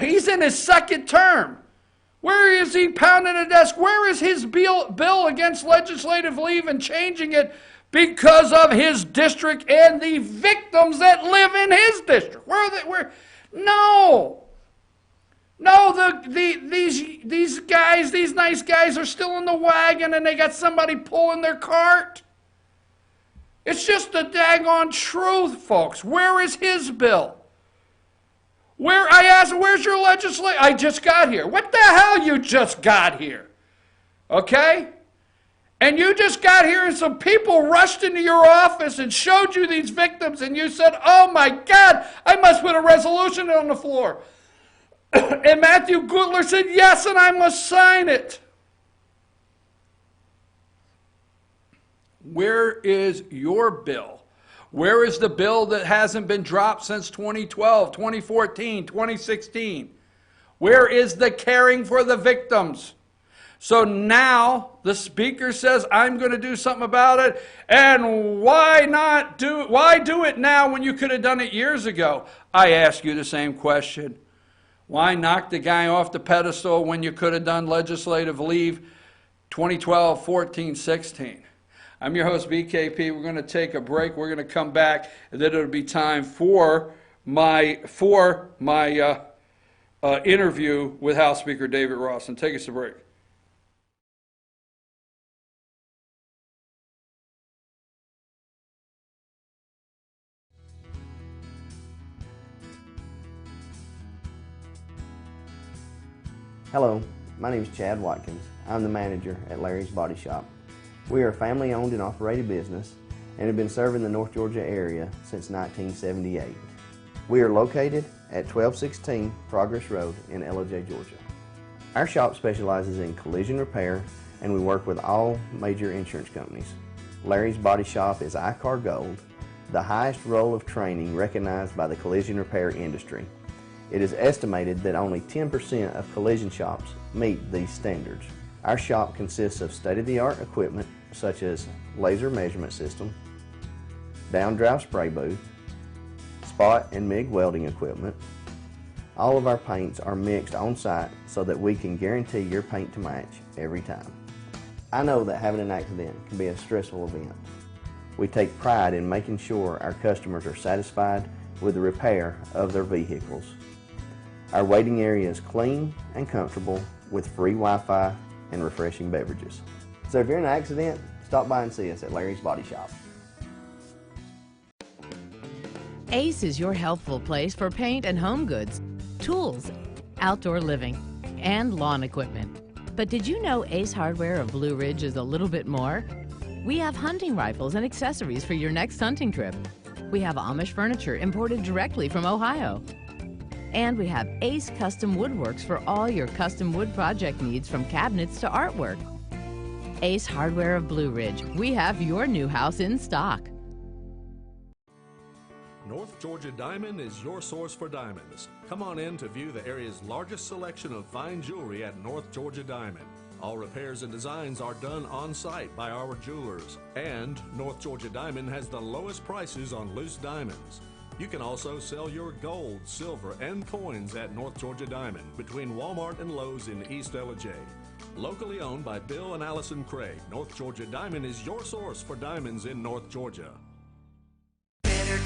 S1: He's in his second term. Where is he pounding the desk? Where is his bill against legislative leave and changing it because of his district and the victims that live in his district? Where are they? No. No, these guys, these nice guys are still in the wagon and they got somebody pulling their cart. It's just the daggone truth, folks. Where is his bill? I asked, where's your legislation? I just got here. What the hell you just got here? Okay? And you just got here and some people rushed into your office and showed you these victims and you said, oh my God, I must put a resolution on the floor. And Matthew Gutler said, yes, and I must sign it. Where is your bill? Where is the bill that hasn't been dropped since 2012, 2014, 2016? Where is the caring for the victims? So now the Speaker says, I'm going to do something about it. And why do it now when you could have done it years ago? I ask you the same question. Why knock the guy off the pedestal when you could have done legislative leave 2012, 14, 16? I'm your host, BKP. We're going to take a break. We're going to come back, and then it'll be time for my interview with House Speaker David Ross. And take us a break.
S2: Hello, my name is Chad Watkins. I'm the manager at Larry's Body Shop. We are a family-owned and operated business and have been serving the North Georgia area since 1978. We are located at 1216 Progress Road in LOJ, Georgia. Our shop specializes in collision repair and we work with all major insurance companies. Larry's Body Shop is ICAR Gold, the highest role of training recognized by the collision repair industry. It is estimated that only 10% of collision shops meet these standards. Our shop consists of state-of-the-art equipment such as laser measurement system, down-drive spray booth, spot and MIG welding equipment. All of our paints are mixed on-site so that we can guarantee your paint to match every time. I know that having an accident can be a stressful event. We take pride in making sure our customers are satisfied with the repair of their vehicles. Our waiting area is clean and comfortable with free Wi-Fi and refreshing beverages. So if you're in an accident, stop by and see us at Larry's Body Shop.
S3: Ace is your helpful place for paint and home goods, tools, outdoor living, and lawn equipment. But did you know Ace Hardware of Blue Ridge is a little bit more? We have hunting rifles and accessories for your next hunting trip. We have Amish furniture imported directly from Ohio. And we have Ace Custom Woodworks for all your custom wood project needs, from cabinets to artwork. Ace Hardware of Blue Ridge. We have your new house in stock.
S4: North Georgia Diamond is your source for diamonds. Come on in to view the area's largest selection of fine jewelry at North Georgia Diamond. All repairs and designs are done on site by our jewelers. And North Georgia Diamond has the lowest prices on loose diamonds. You can also sell your gold, silver, and coins at North Georgia Diamond between Walmart and Lowe's in East Ellijay. Locally owned by Bill and Allison Craig, North Georgia Diamond is your source for diamonds in North Georgia.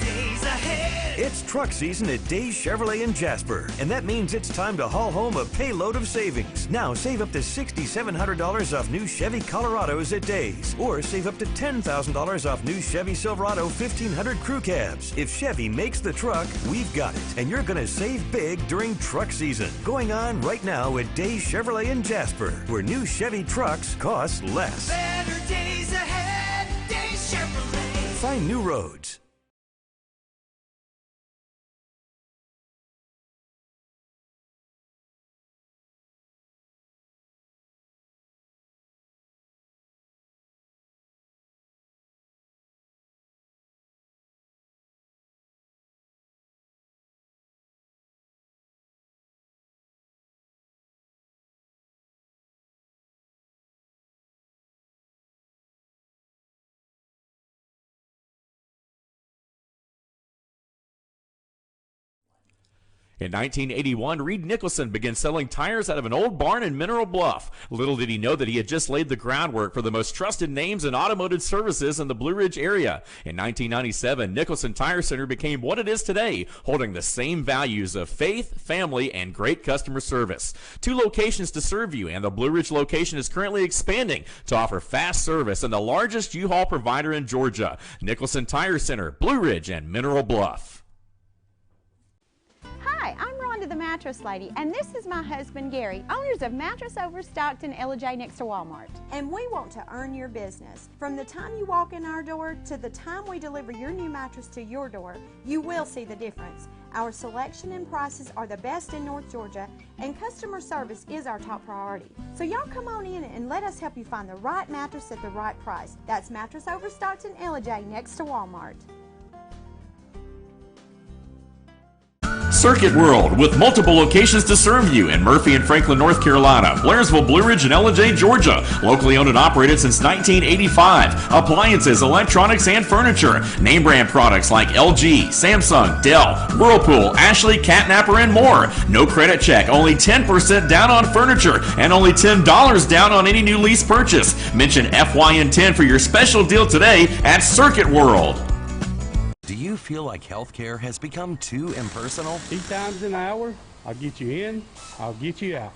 S6: Days ahead.
S5: It's truck season at Days Chevrolet in Jasper, and that means it's time to haul home a payload of savings. Now save up to $6,700 off new Chevy Colorados at Days, or save up to $10,000 off new Chevy Silverado 1500 crew cabs. If Chevy makes the truck, we've got it, and you're going to save big during truck season. Going on right now at Days Chevrolet in Jasper, where new Chevy trucks cost less.
S6: Better days ahead. Days Chevrolet.
S5: Find new roads.
S7: In 1981, Reed Nicholson began selling tires out of an old barn in Mineral Bluff. Little did he know that he had just laid the groundwork for the most trusted names in automotive services in the Blue Ridge area. In 1997, Nicholson Tire Center became what it is today, holding the same values of faith, family, and great customer service. 2 locations to serve you, and the Blue Ridge location is currently expanding to offer fast service and the largest U-Haul provider in Georgia. Nicholson Tire Center, Blue Ridge, and Mineral Bluff.
S8: Hi, I'm Rhonda the Mattress Lady, and this is my husband Gary, owners of Mattress Overstocked in Ellijay next to Walmart. And we want to earn your business. From the time you walk in our door to the time we deliver your new mattress to your door, you will see the difference. Our selection and prices are the best in North Georgia, and customer service is our top priority. So y'all come on in and let us help you find the right mattress at the right price. That's Mattress Overstocked in Ellijay next to Walmart.
S7: Circuit World, with multiple locations to serve you in Murphy and Franklin, North Carolina, Blairsville, Blue Ridge, and Ellijay, Georgia. Locally owned and operated since 1985. Appliances, electronics, and furniture. Name brand products like LG, Samsung, Dell, Whirlpool, Ashley, Catnapper, and more. No credit check, only 10% down on furniture, and only $10 down on any new lease purchase. Mention FYN10 for your special deal today at Circuit World.
S15: Do you feel like healthcare has become too impersonal?
S9: 3 times an hour, I'll get you in, I'll get you out.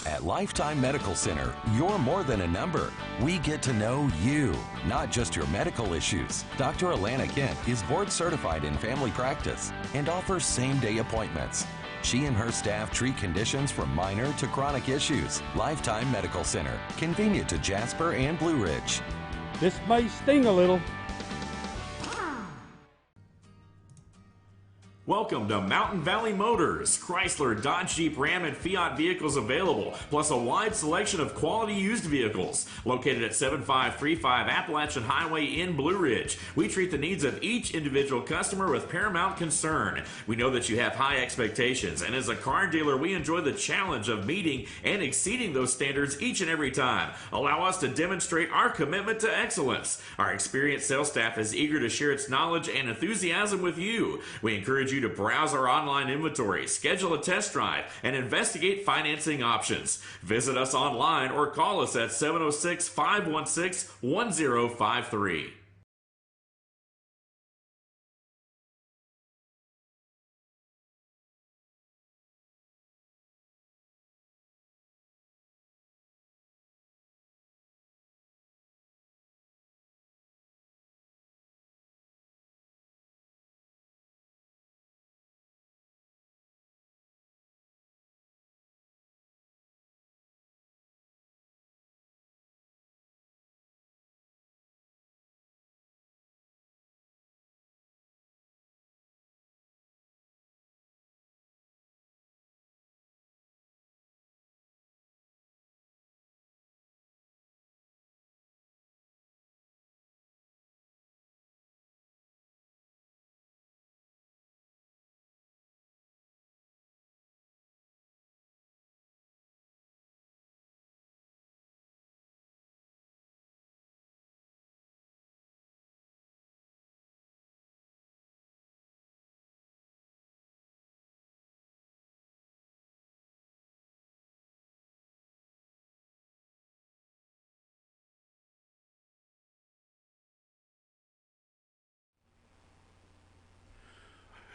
S15: At Lifetime Medical Center, you're more than a number. We get to know you, not just your medical issues. Dr. Alana Kent is board certified in family practice and offers same-day appointments. She and her staff treat conditions from minor to chronic issues. Lifetime Medical Center, convenient to Jasper and Blue Ridge.
S9: This may sting a little.
S7: Welcome to Mountain Valley Motors. Chrysler, Dodge, Jeep, Ram, and Fiat vehicles available, plus a wide selection of quality used vehicles. Located at 7535 Appalachian Highway in Blue Ridge, we treat the needs of each individual customer with paramount concern. We know that you have high expectations, and as a car dealer, we enjoy the challenge of meeting and exceeding those standards each and every time. Allow us to demonstrate our commitment to excellence. Our experienced sales staff is eager to share its knowledge and enthusiasm with you. We encourage you to browse our online inventory, schedule a test drive, and investigate financing options. Visit us online or call us at 706-516-1053.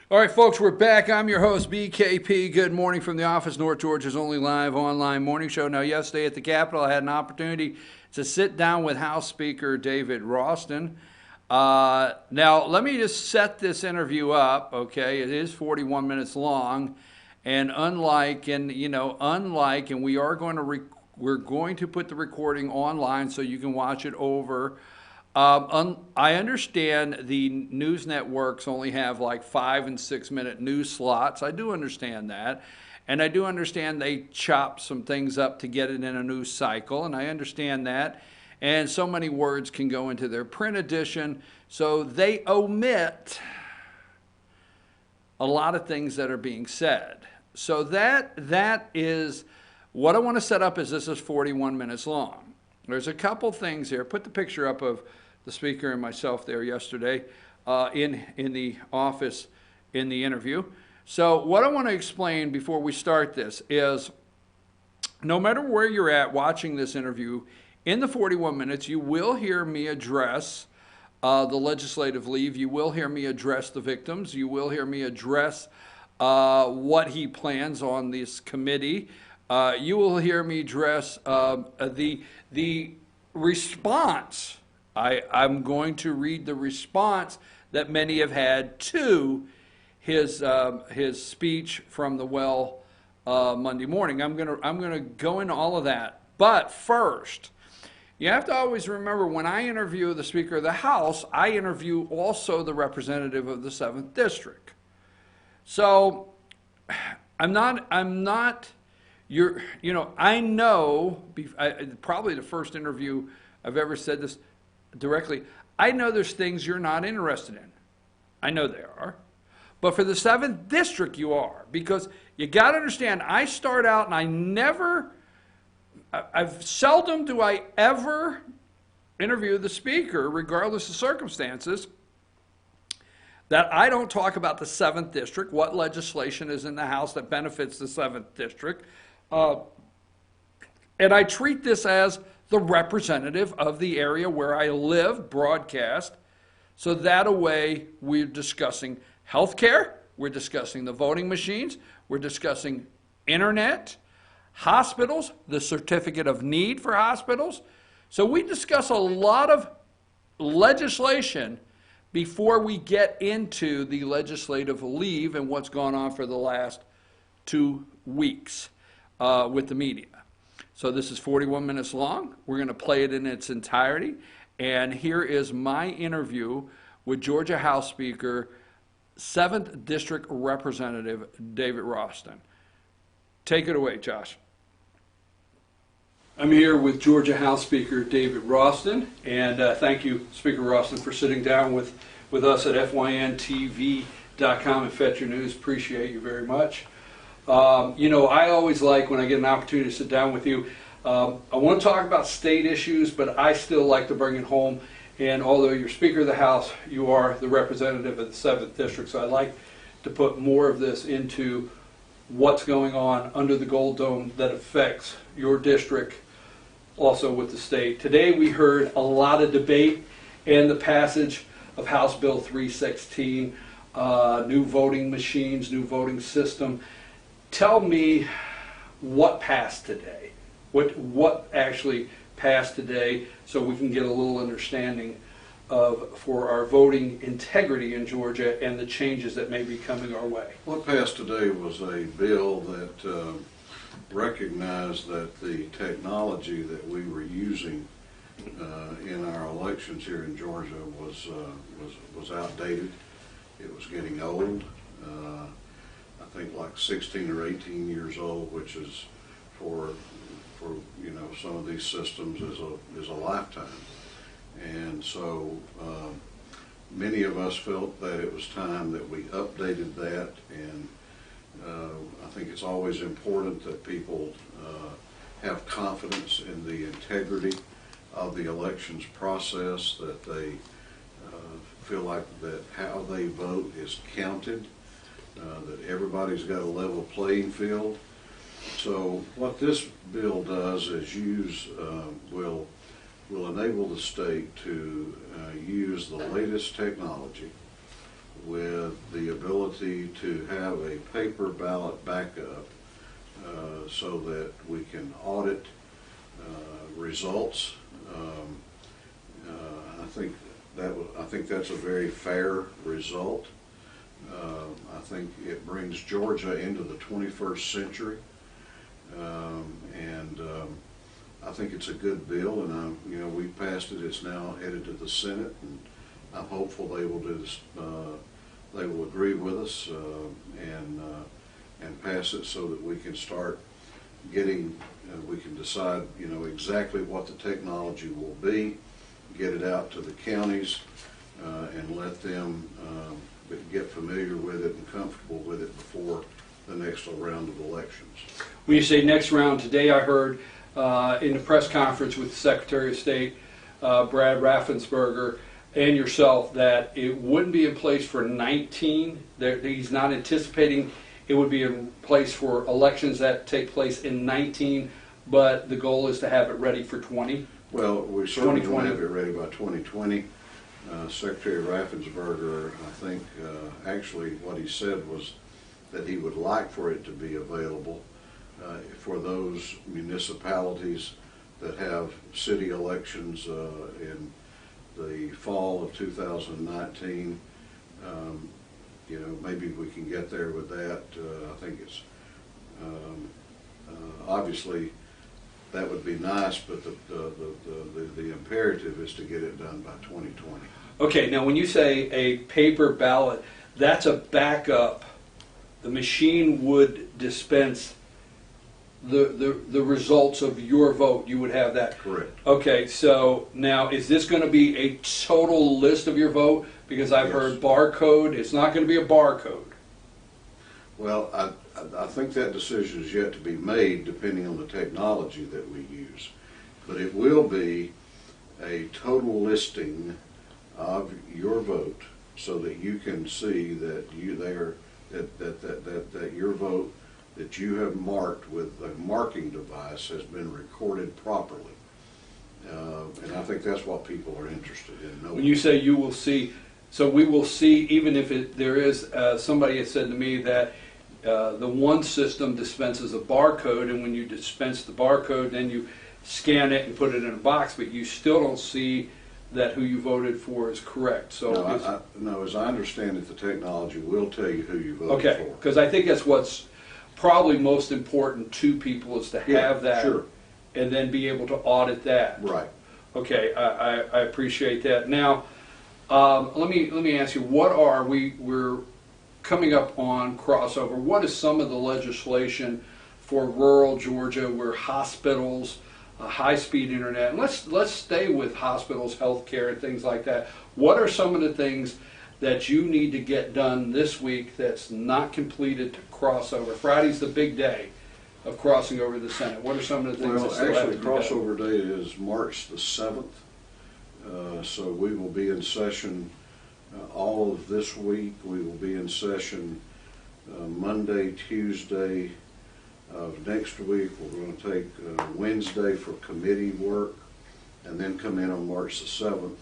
S1: All right, folks, we're back. I'm your host, BKP. Good morning from the office, North Georgia's only live online morning show. Now, yesterday at the Capitol, I had an opportunity to sit down with House Speaker David Ralston. Now, let me just set this interview up, okay? It is 41 minutes long, and we're going to put the recording online so you can watch it over. I understand the news networks only have like 5 and 6 minute news slots. I do understand that. And I do understand they chop some things up to get it in a news cycle, and I understand that. And so many words can go into their print edition, so they omit a lot of things that are being said. So that is what I want to set up. Is this is 41 minutes long. There's a couple things here. Put the picture up of the speaker and myself there yesterday in the office in the interview. So what I want to explain before we start this is, no matter where you're at watching this interview, in the 41 minutes, you will hear me address the legislative leave. You will hear me address the victims. You will hear me address what he plans on this committee. You will hear me address the response. I'm going to read the response that many have had to his speech from the well Monday morning. I'm gonna go into all of that. But first, you have to always remember, when I interview the Speaker of the House, I interview also the representative of the 7th District. So I know, probably the first interview I've ever said this directly, I know there's things you're not interested in. I know they are. But for the 7th District, you are. Because you got to understand, I start out and I've seldom do I ever interview the Speaker, regardless of circumstances, that I don't talk about the 7th District, what legislation is in the House that benefits the 7th District. And I treat this as the representative of the area where I live, broadcast. So that way we're discussing health care, we're discussing the voting machines, we're discussing internet, hospitals, the certificate of need for hospitals. So we discuss a lot of legislation before we get into the legislative leave and what's gone on for the last 2 weeks with the media. So this is 41 minutes long. We're going to play it in its entirety. And here is my interview with Georgia House Speaker, 7th District Representative David Ralston. Take it away, Josh. I'm here with Georgia House Speaker David Ralston, and thank you, Speaker Ralston, for sitting down with us at fyntv.com and Fetcher News. Appreciate you very much. I always like when I get an opportunity to sit down with you. I want to talk about state issues, but I still like to bring it home. And although you're Speaker of the House, you are the representative of the 7th District. So I'd like to put more of this into what's going on under the Gold Dome that affects your district, also with the state. Today we heard a lot of debate and the passage of House Bill 316, new voting machines, new voting system. Tell me what passed today. What actually passed today, so we can get a little understanding for our voting integrity in Georgia and the changes that may be coming our way.
S16: What passed today was a bill that recognized that the technology that we were using in our elections here in Georgia was outdated. It was getting old. I think like 16 or 18 years old, which is for some of these systems is a lifetime. And so many of us felt that it was time that we updated that, and I think it's always important that people have confidence in the integrity of the elections process, that they feel like that how they vote is counted, that everybody's got a level playing field. So what this bill does is will enable the state to use the latest technology with the ability to have a paper ballot backup so that we can audit results. I think that's a very fair result. I think it brings Georgia into the 21st century, and I think it's a good bill. And we passed it. It's now headed to the Senate, and I'm hopeful they will do this. They will agree with us and pass it so that we can start getting. We can decide, exactly what the technology will be, get it out to the counties, and let them get familiar with it and comfortable with it before the next round of elections.
S1: When you say next round, today I heard in the press conference with the Secretary of State, Brad Raffensperger, and yourself, that it wouldn't be in place for 19. He's not anticipating it would be in place for elections that take place in 19, but the goal is to have it ready for 20.
S16: Well, we certainly want to have it ready by 2020. Secretary Raffensperger, I think, actually what he said was that he would like for it to be available for those municipalities that have city elections in the fall of 2019. Maybe we can get there with that. I think it's obviously that would be nice, but the imperative is to get it done by 2020.
S1: Okay, now when you say a paper ballot, that's a backup. The machine would dispense the results of your vote. You would have that.
S16: Correct.
S1: Okay, so now is this going to be a total list of your vote? Because I've heard barcode. It's not going to be a barcode.
S16: Well, I think that decision is yet to be made depending on the technology that we use. But it will be a total listing of your vote so that you can see that that your vote that you have marked with a marking device has been recorded properly. And I think that's what people are interested in knowing.
S1: When you say you will see, so we will see, even if there is, somebody has said to me that the one system dispenses a barcode, and when you dispense the barcode, then you scan it and put it in a box, but you still don't see that who you voted for is correct. So
S16: no, as I understand it, the technology will tell you who you voted for.
S1: Okay, because I think that's what's probably most important to people, is to have that,
S16: sure,
S1: and then be able to audit that.
S16: Right.
S1: Okay, I appreciate that. Now, let me ask you, we're coming up on crossover. What is some of the legislation for rural Georgia where hospitals, high-speed internet, and let's stay with hospitals, healthcare, and things like that. What are some of the things that you need to get done this week that's not completed to crossover? Friday's the big day of crossing over the Senate. What are some of the things that still have to be done?
S16: Crossover day is March the 7th, so we will be in session all of this week. We will be in session Monday, Tuesday of next week. We're going to take Wednesday for committee work, and then come in on March the 7th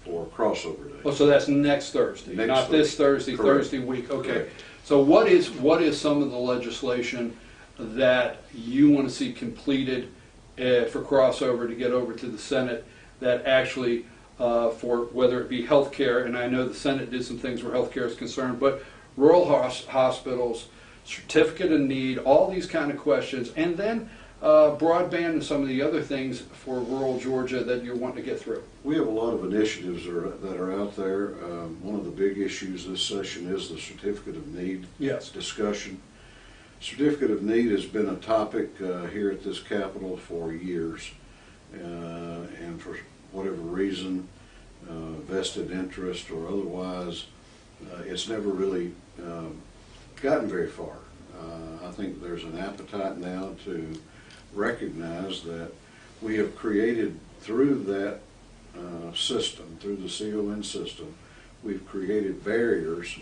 S16: for crossover day.
S1: Oh, so that's next Thursday, not this Thursday,
S16: Correct.
S1: Thursday week. Okay.
S16: Correct.
S1: So what is some of the legislation that you want to see completed for crossover to get over to the Senate that actually for whether it be health care, and I know the Senate did some things where health care is concerned, but rural hospitals, certificate of need, all these kind of questions, and then broadband and some of the other things for rural Georgia that you're wanting to get through?
S16: We have a lot of initiatives that are out there. One of the big issues this session is the certificate of need discussion. Certificate of need has been a topic here at this Capitol for years, and for whatever reason, vested interest or otherwise, it's never really gotten very far. I think there's an appetite now to recognize that we have created through that system, through the CON system, we've created barriers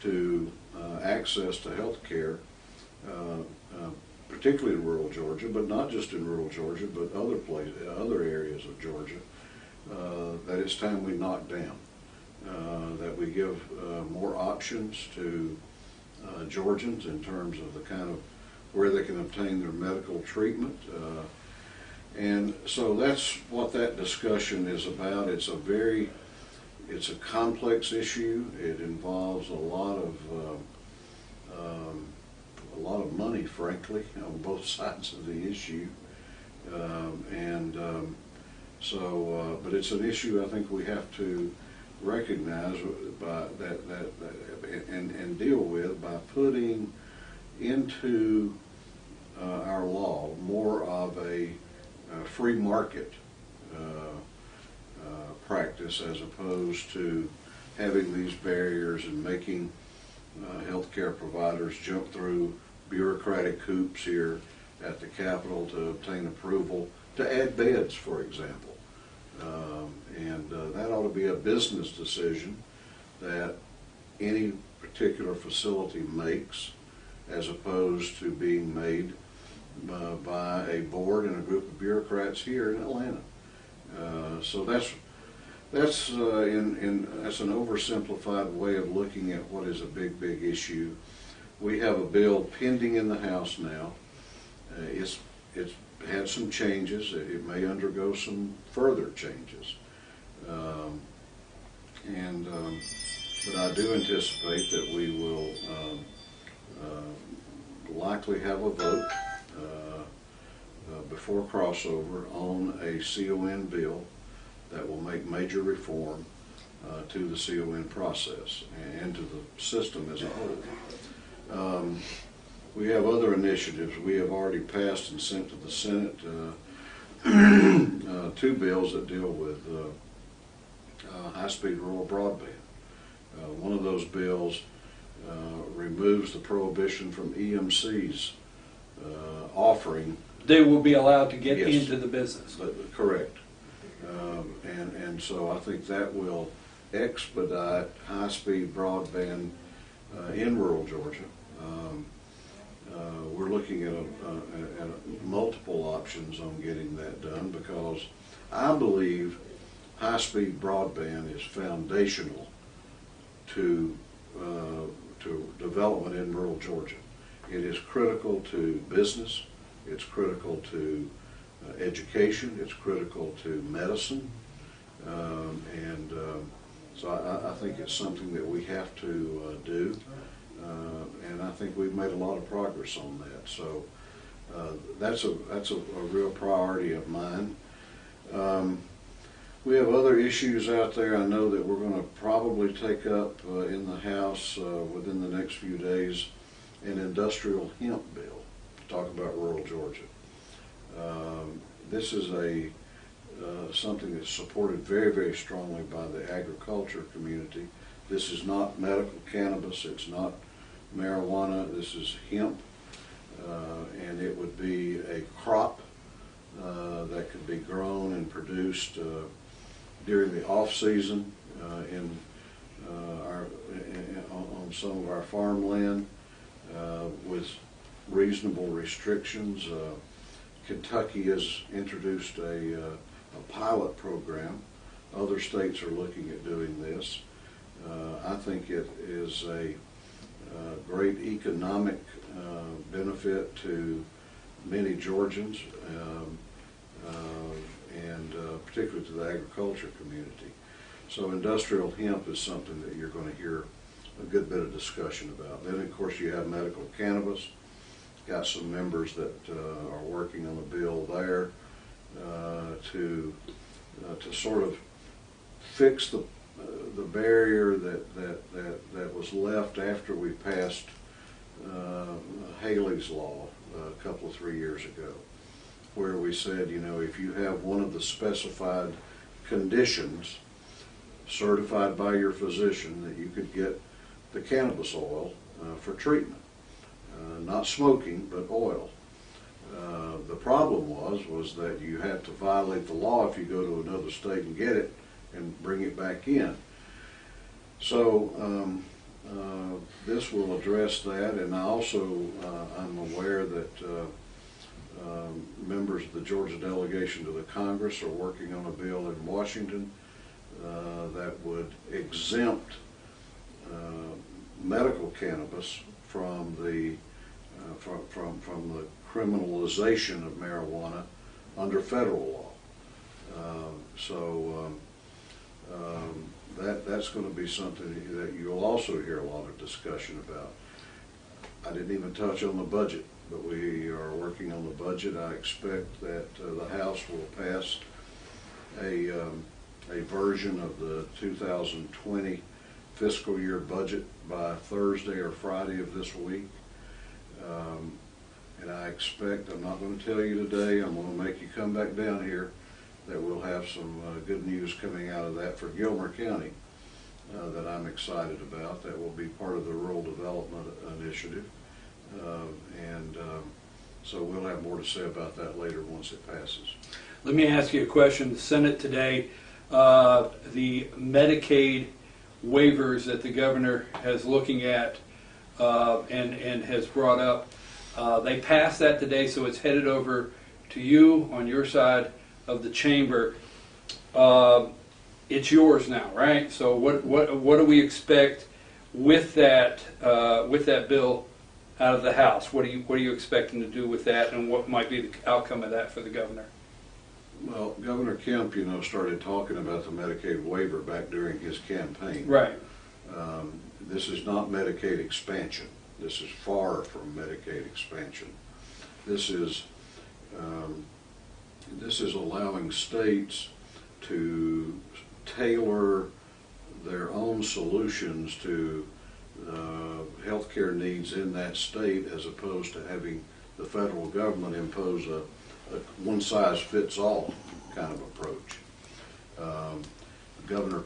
S16: to access to health care, particularly in rural Georgia, but not just in rural Georgia, but other areas of Georgia, that it's time we knock down. that we give more options to Georgians in terms of the kind of where they can obtain their medical treatment. And so that's what that discussion is about. It's a complex issue. It involves a lot of money, frankly, on both sides of the issue. But it's an issue I think we have to recognize by and deal with by putting into our law more of a free market practice, as opposed to having these barriers and making healthcare providers jump through bureaucratic hoops here at the Capitol to obtain approval to add beds, for example. That ought to be a business decision that any particular facility makes, as opposed to being made by a board and a group of bureaucrats here in Atlanta. So that's an oversimplified way of looking at what is a big issue. We have a bill pending in the House now. It's had some changes. It may undergo some further changes. But I do anticipate that we will likely have a vote before crossover on a CON bill that will make major reform to the CON process and to the system as a whole. We have other initiatives. We have already passed and sent to the Senate two bills that deal with high-speed rural broadband. One of those bills removes the prohibition from EMCs offering.
S1: They will be allowed to get
S16: Yes,
S1: into the business.
S16: Correct. And so I think that will expedite high-speed broadband in rural Georgia. We're looking at multiple options on getting that done, because I believe high-speed broadband is foundational to development in rural Georgia. It is critical to business. It's critical to education. It's critical to medicine. So I think it's something that we have to do. And I think we've made a lot of progress on that. So that's a real priority of mine. We have other issues out there. I know that we're going to probably take up in the House within the next few days an industrial hemp bill to talk about rural Georgia. This is something that's supported very strongly by the agriculture community. This is not medical cannabis. It's not marijuana. This is hemp, and it would be a crop that could be grown and produced during the off season on some of our farmland with reasonable restrictions. Kentucky has introduced a pilot program. Other states are looking at doing this. I think it is a great economic benefit to many Georgians, and particularly to the agriculture community. So industrial hemp is something that you're going to hear a good bit of discussion about. Then, of course, you have medical cannabis. Got some members that are working on a bill there to sort of fix the barrier that was left after we passed Haley's Law a couple of 3 years ago, where we said, you know, if you have one of the specified conditions certified by your physician, that you could get the cannabis oil for treatment. Not smoking, but oil. The problem was that you had to violate the law if you go to another state and get it and bring it back in. So this will address that, and I also I'm aware that members of the Georgia delegation to the Congress are working on a bill in Washington that would exempt medical cannabis from the criminalization of marijuana under federal law. That's going to be something that you'll also hear a lot of discussion about. I didn't even touch on the budget, but we are working on the budget. I expect that the House will pass a version of the 2020 fiscal year budget by Thursday or Friday of this week. And I expect, I'm not going to tell you today, I'm going to make you come back down here, that we'll have some good news coming out of that for Gilmer County that I'm excited about. That will be part of the Rural Development Initiative. So we'll have more to say about that later once it passes.
S12: Let me ask you a question. The Senate today, the Medicaid waivers that the governor has looking at and has brought up, they passed that today, so it's headed over to you on your side of the chamber. It's yours now, right? So what do we expect with that bill out of the House? What are you expecting to do with that, and what might be the outcome of that for the governor?
S16: Well, Governor Kemp, started talking about the Medicaid waiver back during his campaign.
S12: Right.
S16: This is not Medicaid expansion. This is far from Medicaid expansion. This is allowing states to tailor their own solutions to healthcare needs in that state, as opposed to having the federal government impose a one-size-fits-all kind of approach. Governor,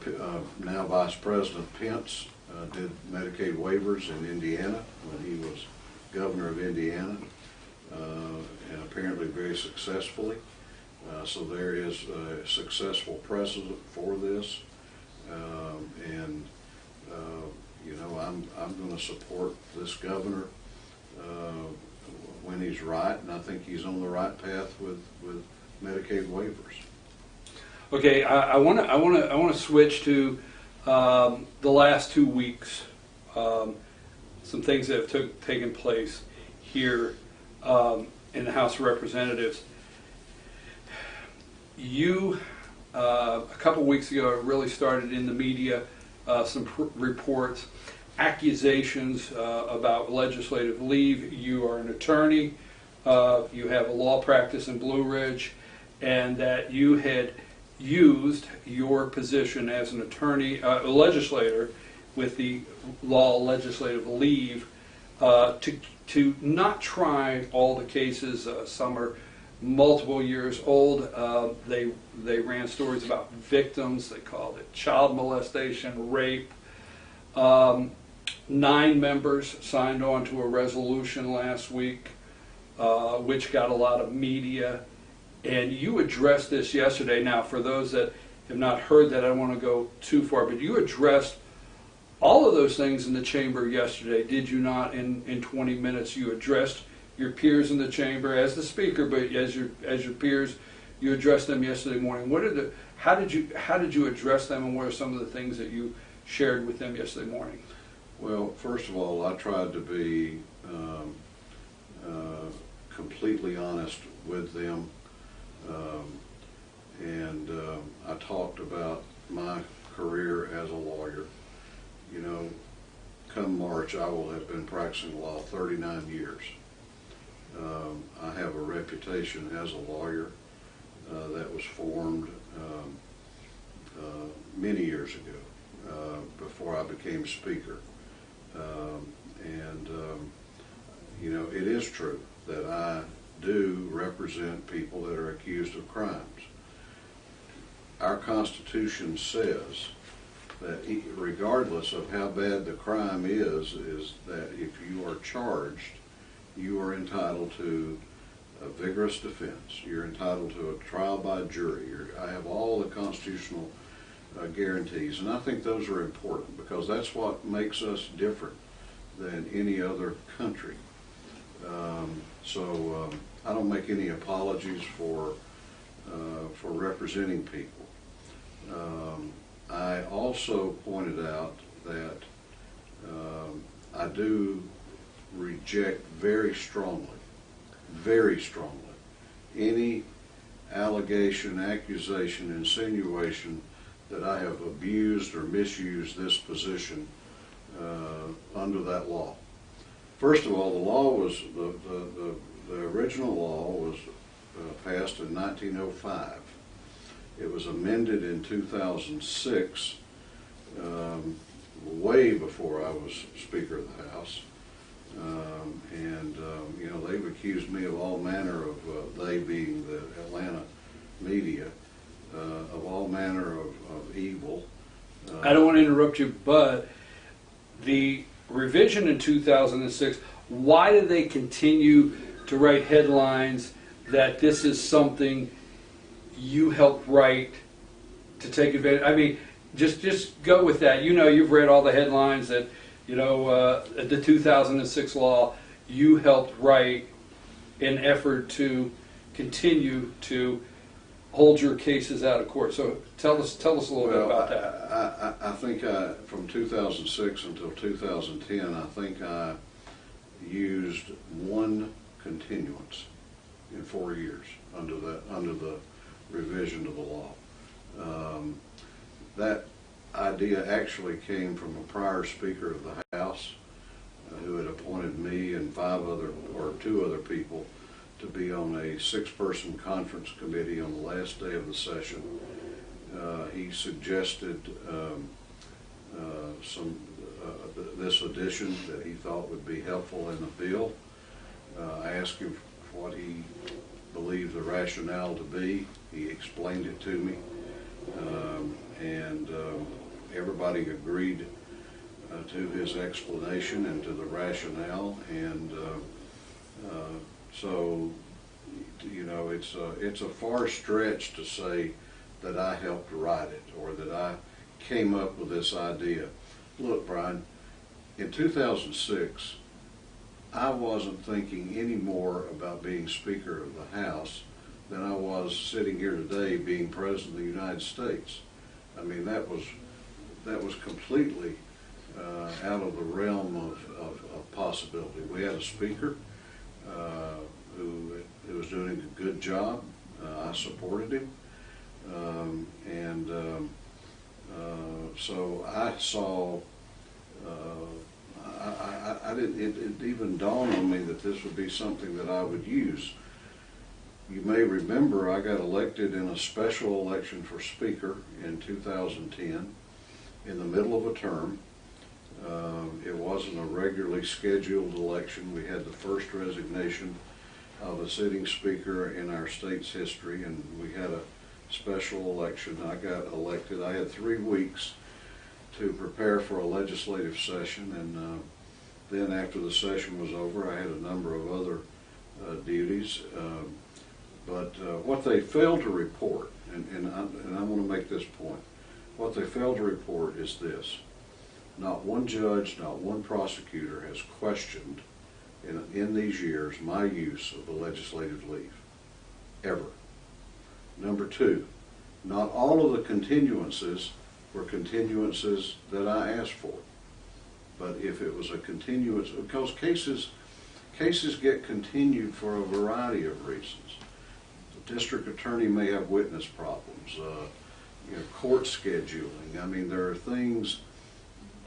S16: now Vice President Pence, did Medicaid waivers in Indiana when he was governor of Indiana, and apparently very successfully. So there is a successful precedent for this, I'm going to support this governor when he's right, and I think he's on the right path with Medicaid waivers.
S12: Okay, I want to switch to the last 2 weeks. Some things that have taken place here in the House of Representatives. You, a couple weeks ago, really started in the media some reports, accusations about legislative leave. You are an attorney. You have a law practice in Blue Ridge, and that you had used your position as an attorney, a legislator, with the law legislative leave to not try all the cases. Some are multiple years old. They ran stories about victims. They called it child molestation, rape. 9 members signed on to a resolution last week, which got a lot of media. And you addressed this yesterday. Now, for those that have not heard that, I don't want to go too far, but you addressed all of those things in the chamber yesterday, did you not? In 20 minutes, you addressed your peers in the chamber as the speaker, but as your peers, you addressed them yesterday morning. How did you address them, and what are some of the things that you shared with them yesterday morning?
S16: Well, first of all, I tried to be completely honest with them, and I talked about my career as a lawyer. Come March, I will have been practicing law 39 years. I have a reputation as a lawyer that was formed many years ago, before I became speaker. It is true that I do represent people that are accused of crimes. Our Constitution says that regardless of how bad the crime is that if you are charged, you are entitled to a vigorous defense. You're entitled to a trial by jury. I have all the constitutional guarantees, and I think those are important because that's what makes us different than any other country. I don't make any apologies for representing people. I also pointed out that I do reject very strongly, any allegation, accusation, insinuation that I have abused or misused this position under that law. First of all, the law was, the original law was passed in 1905. It was amended in 2006, way before I was Speaker of the House. You know, they've accused me of all manner of, they being the Atlanta media, of all manner of evil.
S12: I don't want to interrupt you, but the revision in 2006, why did they continue to write headlines that this is something you helped write to take advantage? I mean, just go with that. You know, you've read all the headlines that, you know, the 2006 law you helped write in effort to continue to hold your cases out of court. So tell us a little bit about that.
S16: I think from 2006 until 2010, I think I used one continuance in 4 years under the revision of the law. That idea actually came from a prior Speaker of the House who had appointed me and two other people to be on a 6-person conference committee on the last day of the session. He suggested this addition that he thought would be helpful in the bill. I asked him what he believed the rationale to be. He explained it to me, and everybody agreed to his explanation and to the rationale, and so, you know, it's a far stretch to say that I helped write it or that I came up with this idea. Look, Brian, in 2006, I wasn't thinking any more about being Speaker of the House than I was sitting here today being President of the United States. I mean, that was completely out of the realm of possibility. We had a Speaker who was doing a good job. I supported him, so I saw. It even dawned on me that this would be something that I would use. You may remember I got elected in a special election for Speaker in 2010 in the middle of a term. It wasn't a regularly scheduled election. We had the first resignation of a sitting Speaker in our state's history, and we had a special election. I got elected. I had 3 weeks to prepare for a legislative session, and then after the session was over, I had a number of other duties. But what they failed to report, and I want to make this point, what they failed to report is this: not one judge, not one prosecutor has questioned in these years my use of the legislative leave, ever. Number two, not all of the continuances were continuances that I asked for. But if it was a continuance, because cases get continued for a variety of reasons. The district attorney may have witness problems, court scheduling. I mean, there are things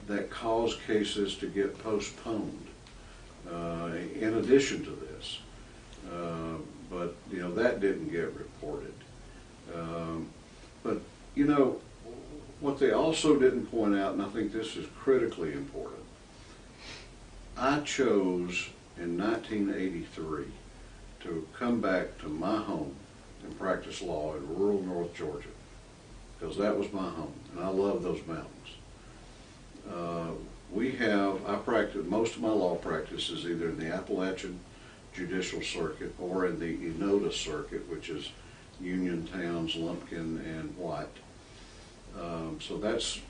S16: that cause cases to get postponed in addition to this. But, you know, that didn't get reported. But, you know, what they also didn't point out, and I think this is critically important, I chose in 1983 to come back to my home and practice law in rural North Georgia, because that was my home, and I love those mountains. I practice, most of my law practice is either in the Appalachian Judicial Circuit or in the Enoda Circuit, which is Union Towns, Lumpkin, and White. So that's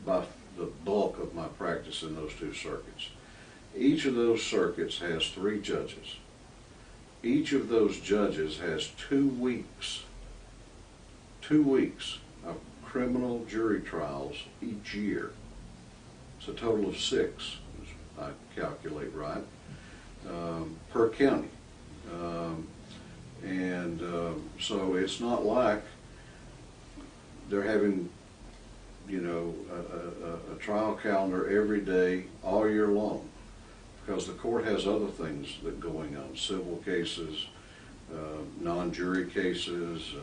S16: by the bulk of my practice in those 2 circuits. Each of those circuits has 3 judges. Each of those judges has 2 weeks of criminal jury trials each year. It's a total of 6, as I calculate right, per county. So it's not like they're having, you know, a trial calendar every day, all year long, because the court has other things that are going on, civil cases, non-jury cases,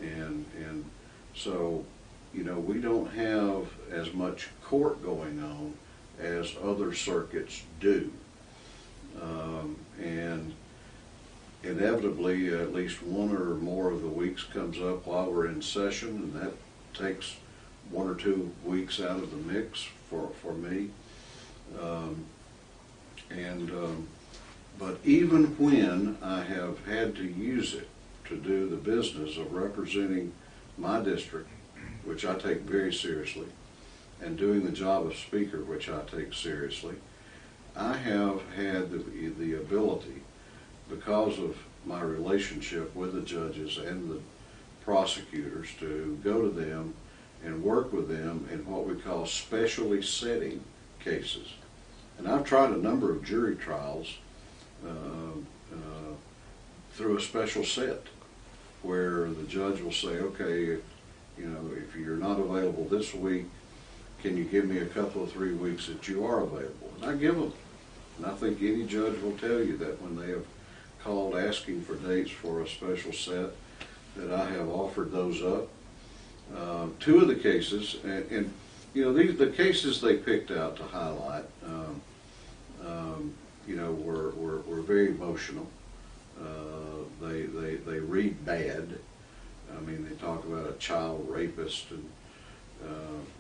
S16: and so, you know, we don't have as much court going on as other circuits do. And inevitably, at least one or more of the weeks comes up while we're in session, and that takes 1 or 2 weeks out of the mix for me. But even when I have had to use it to do the business of representing my district, which I take very seriously, and doing the job of speaker, which I take seriously, I have had the ability, because of my relationship with the judges and the prosecutors, to go to them and work with them in what we call specially setting cases. And I've tried a number of jury trials through a special set, where the judge will say, okay, you know, if you're not available this week, can you give me a couple of 3 weeks that you are available? And I give them. And I think any judge will tell you that when they have called asking for dates for a special set, that I have offered those up. 2 of the cases, and you know, the cases they picked out to highlight, you know, were very emotional. They read bad. I mean, they talk about a child rapist and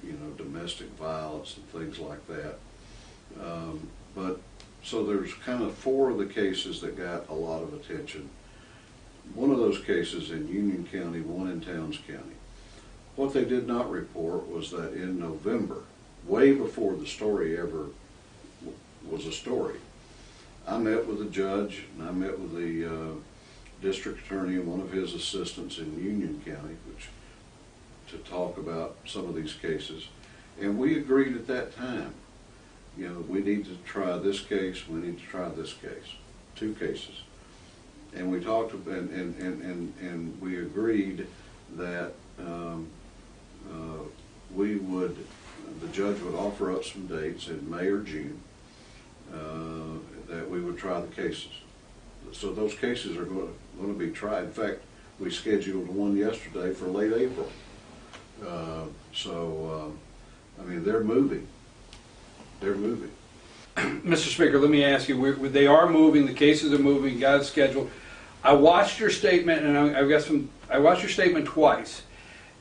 S16: you know, domestic violence and things like that. But so there's kind of 4 of the cases that got a lot of attention. One of those cases in Union County, 1 in Towns County. What they did not report was that in November, way before the story ever was a story, I met with the judge and I met with the district attorney and one of his assistants in Union County, to talk about some of these cases. And we agreed at that time, you know, we need to try this case, we need to try this case, 2 cases. And we talked, and we agreed that the judge would offer up some dates in May or June, that we would try the cases. So those cases are going to be tried. In fact, we scheduled one yesterday for late April. I mean, they're moving. They're moving.
S1: Mr. Speaker, let me ask you, they are moving, the cases are moving, got it scheduled. I watched your statement, and I watched your statement twice.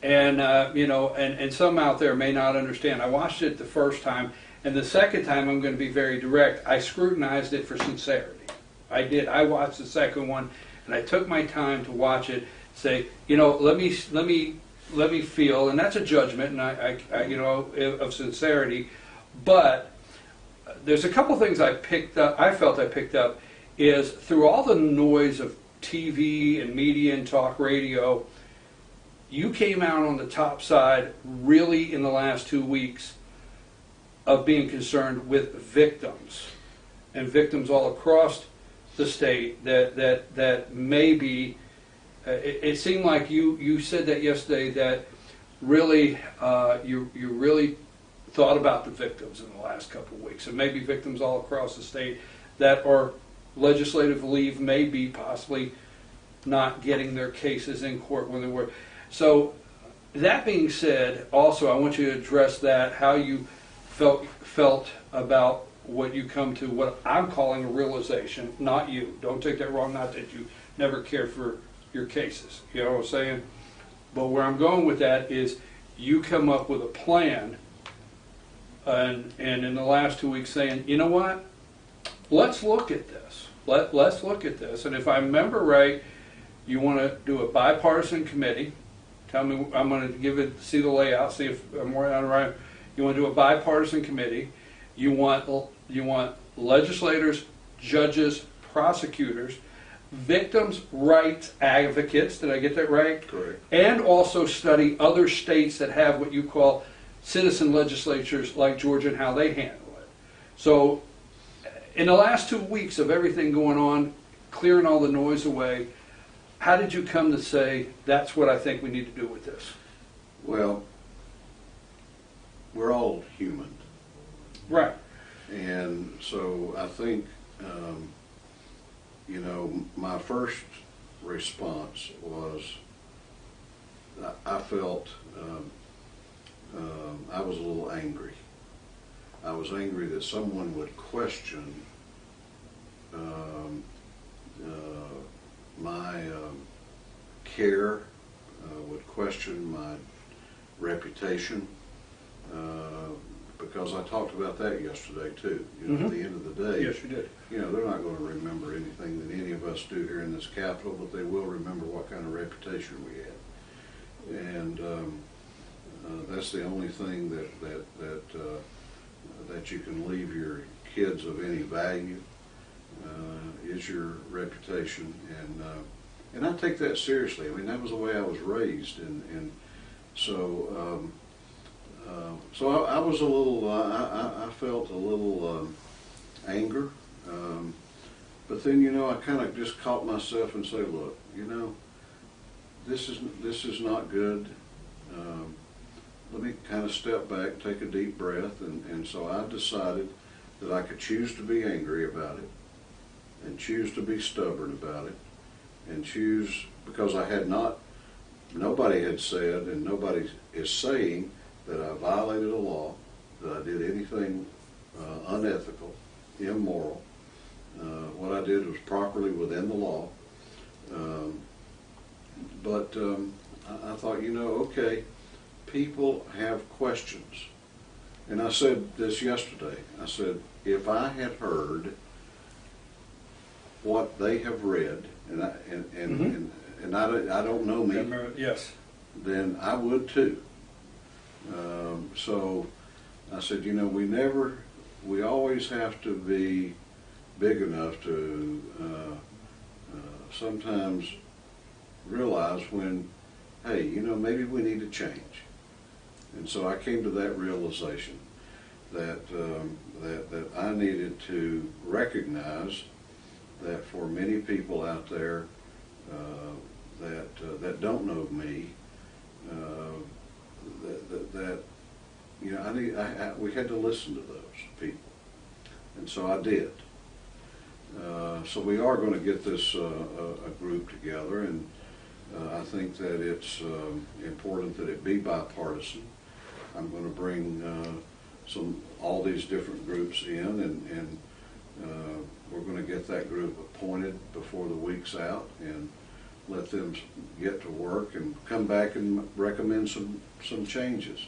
S1: And, you know, and some out there may not understand. I watched it the first time, and the second time I'm going to be very direct. I scrutinized it for sincerity. I did. I watched the second one, and I took my time to watch it, say, you know, let me feel, and that's a judgment, and I you know, of sincerity. But there's a couple things I felt I picked up, is through all the noise of TV and media and talk radio, you came out on the top side really in the last 2 weeks of being concerned with victims, and victims all across the state that maybe, it seemed like you said that yesterday, that really you really thought about the victims in the last couple of weeks, and maybe victims all across the state that are legislative leave, may be possibly not getting their cases in court when they were. So that being said, also I want you to address that, how you felt about what you come to, what I'm calling a realization, not you. Don't take that wrong, not that you never cared for your cases, you know what I'm saying? But where I'm going with that is you come up with a plan, and in the last 2 weeks saying, you know what, let's look at this. Let's look at this. And if I remember right, you want to do a bipartisan committee. Tell me, I'm going to see the layout, see if I'm right. You want to do a bipartisan committee. You want legislators, judges, prosecutors, victims' rights advocates, did I get that right?
S16: Correct.
S1: And also study other states that have what you call citizen legislatures like Georgia and how they handle it. So in the last 2 weeks of everything going on, clearing all the noise away, how did you come to say, that's what I think we need to do with this?
S16: Well, we're all human.
S1: Right.
S16: And so I think, you know, my first response was I felt I was a little angry. I was angry that someone would question my care, would question my reputation, because I talked about that yesterday too. You know, at the end of the day,
S1: Yes, you did.
S16: you know, they're not going to remember anything that any of us do here in this Capitol, but they will remember what kind of reputation we had. And that's the only thing that you can leave your kids of any value, is your reputation. And I take that seriously. I mean, that was the way I was raised, and so so I was a little, I felt a little anger, but then, you know, I kind of just caught myself and say, look, you know, this is not good. Let me kind of step back, take a deep breath, and so I decided that I could choose to be angry about it, and choose to be stubborn about it, and choose, because I had not, nobody had said, and nobody is saying that I violated a law, that I did anything unethical, immoral. What I did was properly within the law. But I thought, you know, okay, people have questions. And I said this yesterday. I said, if I had heard what they have read, and I don't know me,
S1: yes,
S16: then I would too. So I said, you know, we always have to be big enough to sometimes realize when, hey, you know, maybe we need to change. And so I came to that realization that that I needed to recognize that for many people out there that don't know me, that you know, we had to listen to those people, and so I did. So we are going to get this a group together, and I think that it's important that it be bipartisan. I'm going to bring all these different groups in, and we're going to get that group appointed before the week's out, and let them get to work and come back and recommend some changes.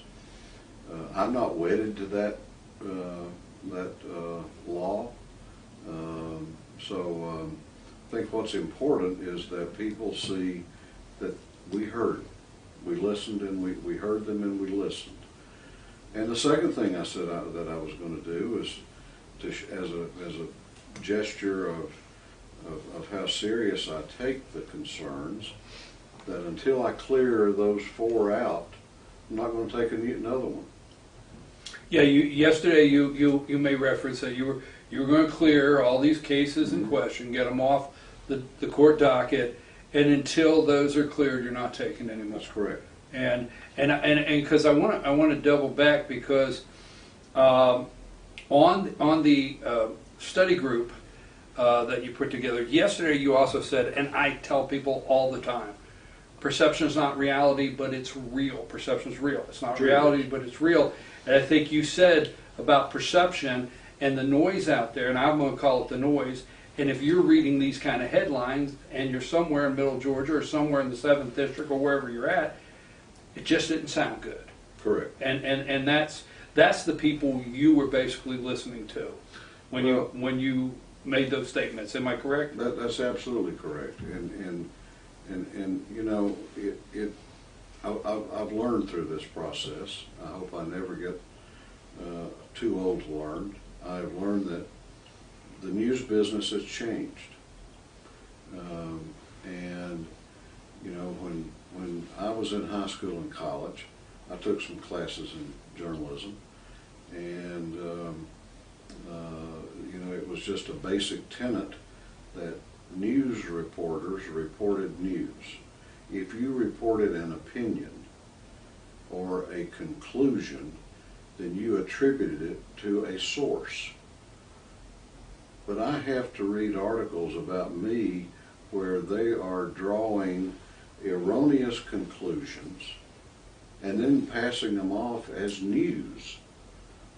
S16: I'm not wedded to that law, so I think what's important is that people see that we heard, we listened, and we heard them and we listened. And the second thing I said that I was going to do is as a gesture of how serious I take the concerns, that until I clear those 4 out, I'm not going to take another one.
S1: Yeah, yesterday you made reference that you were going to clear all these cases in question, get them off the court docket, and until those are cleared, you're not taking any more.
S16: That's correct.
S1: And because I want to double back, because on the study group that you put together yesterday, you also said, and I tell people all the time, perception is not reality, but it's real. Perception is real. It's not reality, but it's real. And I think you said about perception and the noise out there, and I'm going to call it the noise. And if you're reading these kind of headlines and you're somewhere in Middle Georgia or somewhere in the 7th District or wherever you're at, it just didn't sound good.
S16: Correct.
S1: And that's the people you were basically listening to when you made those statements. Am I correct?
S16: That's absolutely correct. And you know, I've learned through this process. I hope I never get too old to learn. I've learned that the news business has changed. And, you know, when I was in high school and college, I took some classes in journalism, and, you know, it was just a basic tenet that news reporters reported news. If you reported an opinion or a conclusion, then you attributed it to a source. But I have to read articles about me where they are drawing erroneous conclusions and then passing them off as news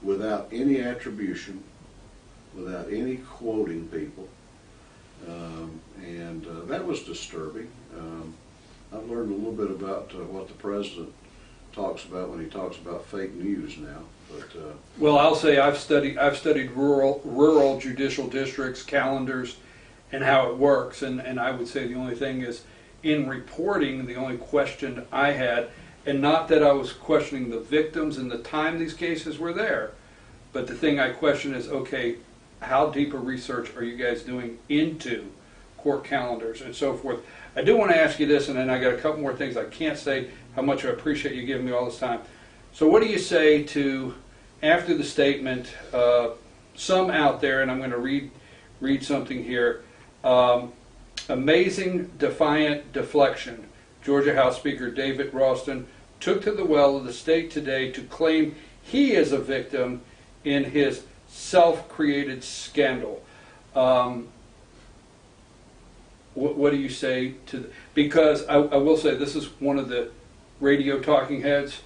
S16: without any attribution, without any quoting people. And that was disturbing. I've learned a little bit about what the president talks about when he talks about fake news now. But
S1: well, I'll say I've studied rural judicial districts, calendars, and how it works. And I would say the only thing is, in reporting, the only question I had, and not that I was questioning the victims and the time these cases were there, but the thing I question is, okay, how deep a research are you guys doing into court calendars and so forth? I do want to ask you this, and then I got a couple more things. I can't say how much I appreciate you giving me all this time. So what do you say to, after the statement, some out there, and I'm going to read something here, amazing defiant deflection. Georgia House Speaker David Ralston took to the well of the state today to claim he is a victim in his self-created scandal. What do you say to? Because I will say this is one of the radio talking heads,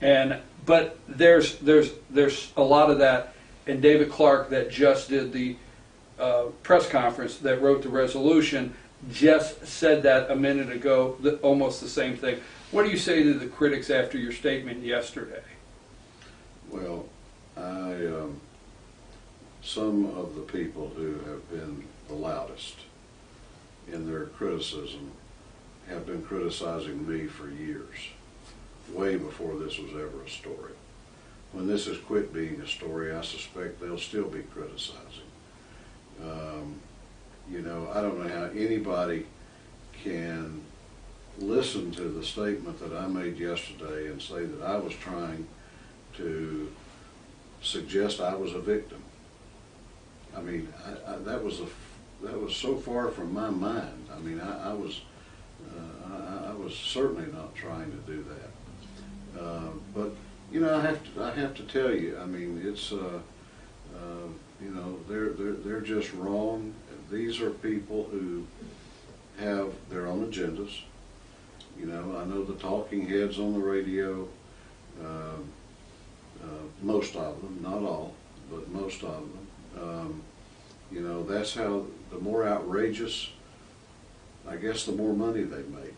S1: but there's a lot of that. And David Clark, that just did the press conference, that wrote the resolution, just said that a minute ago, almost the same thing. What do you say to the critics after your statement yesterday?
S16: Well, some of the people who have been the loudest in their criticism have been criticizing me for years, way before this was ever a story. When this has quit being a story, I suspect they'll still be criticizing. You know, I don't know how anybody can listen to the statement that I made yesterday and say that I was trying to suggest I was a victim. I mean, that was so far from my mind. I mean, I was certainly not trying to do that. But you know, I have to tell you. I mean, it's you know, they're just wrong. These are people who have their own agendas. You know, I know the talking heads on the radio. Most of them, not all, but most of them. You know, that's how, the more outrageous, I guess, the more money they make.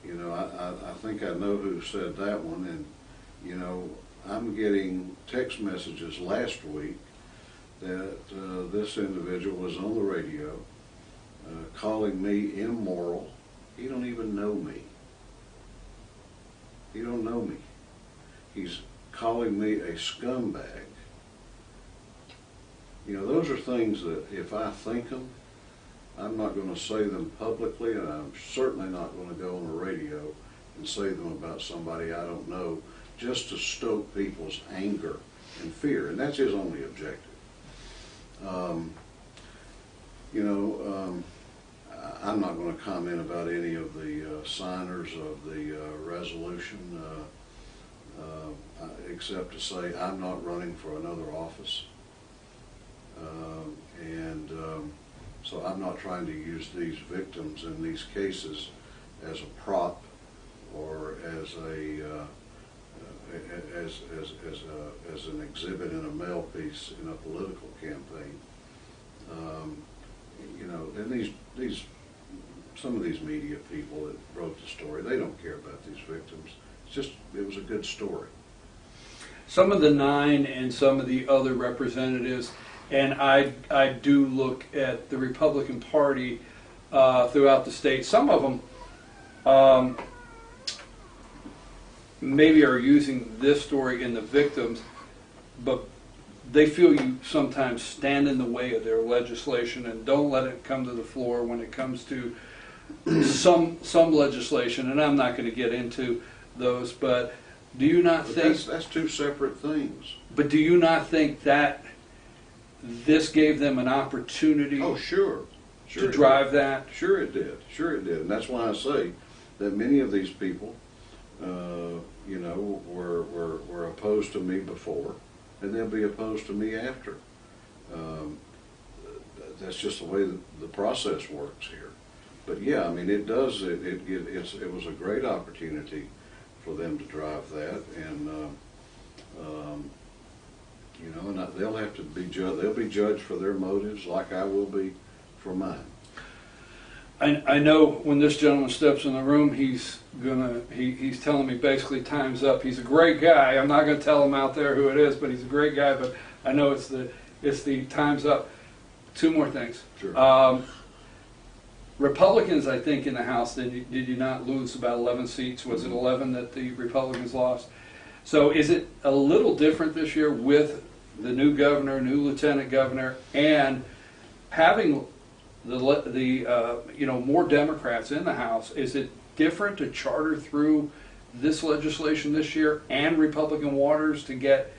S16: You know, I think I know who said that one, and, you know, I'm getting text messages last week that this individual was on the radio calling me immoral. He don't even know me. He don't know me. He's calling me a scumbag. You know, those are things that if I think them, I'm not going to say them publicly, and I'm certainly not going to go on the radio and say them about somebody I don't know, just to stoke people's anger and fear, and that's his only objective. You know, I'm not going to comment about any of the signers of the resolution, except to say I'm not running for another office. So I'm not trying to use these victims in these cases as a prop or as an exhibit in a mail piece in a political campaign. You know, and some of these media people that wrote the story, they don't care about these victims. It's just, it was a good story.
S1: Some of the 9 and some of the other representatives, and I do look at the Republican Party throughout the state. Some of them maybe are using this story in the victims, but they feel you sometimes stand in the way of their legislation and don't let it come to the floor when it comes to some legislation, and I'm not going to get into those, but do you not think...
S16: That's two separate things.
S1: But do you not think that this gave them an opportunity
S16: Oh, sure.
S1: to drive that?
S16: Sure it did. Sure it did. And that's why I say that many of these people, you know, were opposed to me before, and they'll be opposed to me after. That's just the way the process works here. But yeah, I mean, it does. It was a great opportunity for them to drive that, and you know, and they'll have to be judged. They'll be judged for their motives, like I will be for mine.
S1: I know when this gentleman steps in the room, he's telling me basically time's up. He's a great guy. I'm not going to tell him out there who it is, but he's a great guy. But I know it's the time's up. Two more things.
S16: Sure.
S1: Republicans, I think, in the House, did you not lose about 11 seats? Was it 11 that the Republicans lost? So is it a little different this year with the new governor, new lieutenant governor, and having the you know, more Democrats in the House? Is it different to charter through this legislation this year and Republican waters to get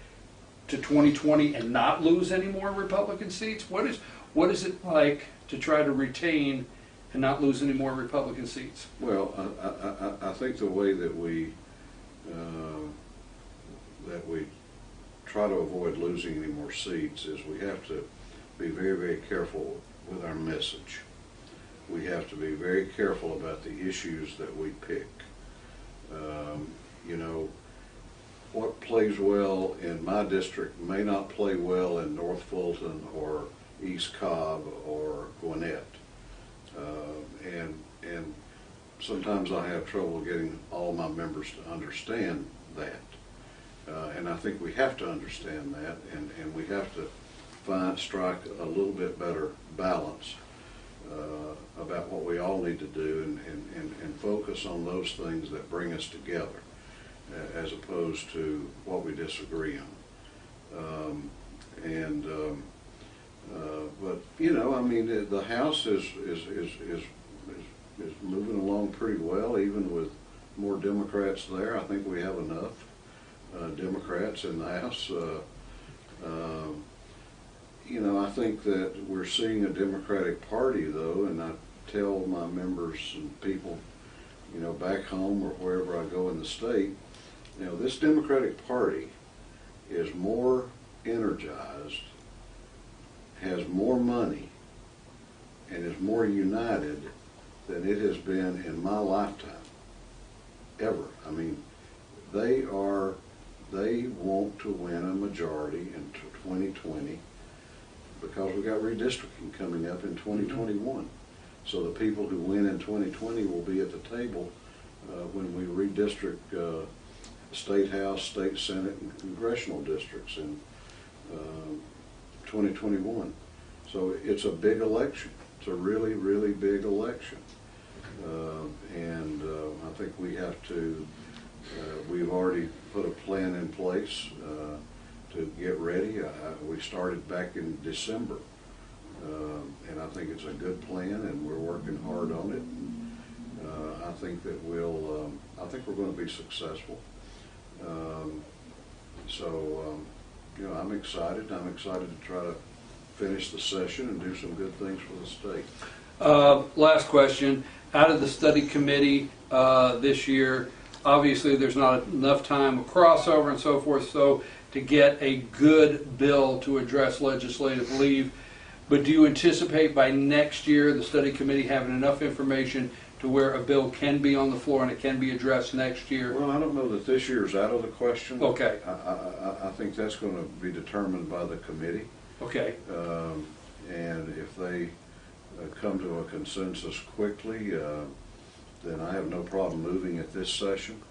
S1: to 2020 and not lose any more Republican seats? What is it like to try to retain and not lose any more Republican seats?
S16: Well, I think the way that we try to avoid losing any more seats is we have to be very, very careful with our message. We have to be very careful about the issues that we pick. You know, what plays well in my district may not play well in North Fulton or East Cobb or Gwinnett. And sometimes I have trouble getting all my members to understand that. And I think we have to understand that, and we have to strike a little bit better balance about what we all need to do, and focus on those things that bring us together, as opposed to what we disagree on. But you know, I mean, the House is moving along pretty well, even with more Democrats there. I think we have enough Democrats in the House. You know, I think that we're seeing a Democratic Party, though, and I tell my members and people, you know, back home or wherever I go in the state, you know, this Democratic Party is more energized, has more money, and is more united than it has been in my lifetime, ever. I mean, they want to win a majority in 2020 because we got redistricting coming up in 2021. So the people who win in 2020 will be at the table when we redistrict state house, state senate, and congressional districts in 2021. So it's a big election. It's a really, really big election. And I think we have to, we've already put a plan in place to get ready. We started back in December. And I think it's a good plan, and we're working hard on it. I think that I think we're going to be successful. You know, I'm excited. I'm excited to try to finish the session and do some good things for the state.
S1: Last question. Out of the study committee this year, obviously there's not enough time of crossover and so forth, so to get a good bill to address legislative leave. But do you anticipate by next year the study committee having enough information to where a bill can be on the floor and it can be addressed next year?
S16: Well, I don't know that this year's out of the question.
S1: Okay.
S16: I think that's going to be determined by the committee.
S1: Okay.
S16: And if they come to a consensus quickly, then I have no problem moving it this session.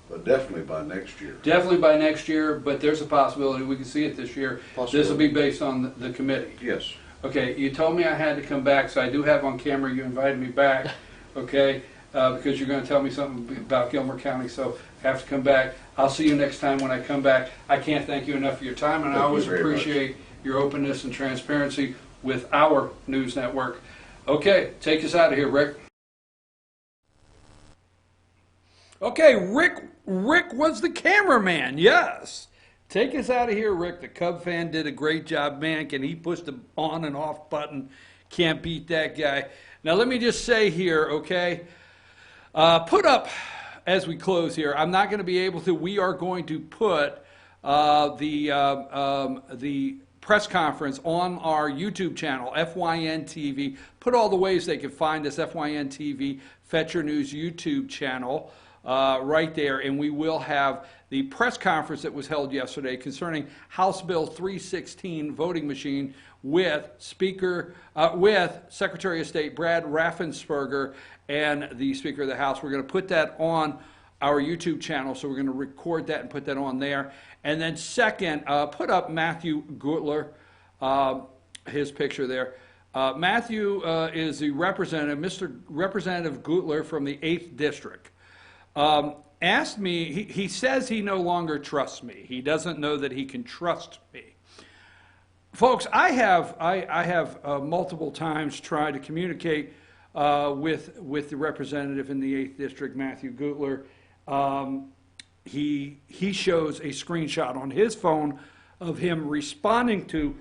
S16: But definitely by next year.
S1: Definitely by next year, but there's a possibility we can see it this year. This will be based on the committee.
S16: Yes.
S1: Okay, you told me I had to come back, so I do have on camera you invited me back. Okay,
S12: because you're going to tell me something about Gilmer County, so I have to come back. I'll see you next time when I come back. I can't thank you enough for your time, and I always appreciate your openness and transparency with our news network. Okay, take us out of here, Rick. Okay, Rick was the cameraman, yes. Take us out of here, Rick. The Cub fan did a great job, man. Can he push the on and off button? Can't beat that guy. Now, let me just say here, okay, put up, as we close here, I'm not going to be able to, we are going to put the press conference on our YouTube channel, FYN TV. Put all the ways they can find us, FYN TV, Fetcher News YouTube channel. Right there, and we will have the press conference that was held yesterday concerning House Bill 316 voting machine with Secretary of State Brad Raffensperger and the Speaker of the House. We're going to put that on our YouTube channel, so we're going to record that and put that on there. And then second, put up Matthew Gutler, his picture there. Matthew is the representative, Mr. Representative Gutler from the 8th District. Asked me, he says he no longer trusts me. He doesn't know that he can trust me. Folks, I have multiple times tried to communicate with the representative in the 8th District, Matthew Gutler. He shows a screenshot on his phone of him responding to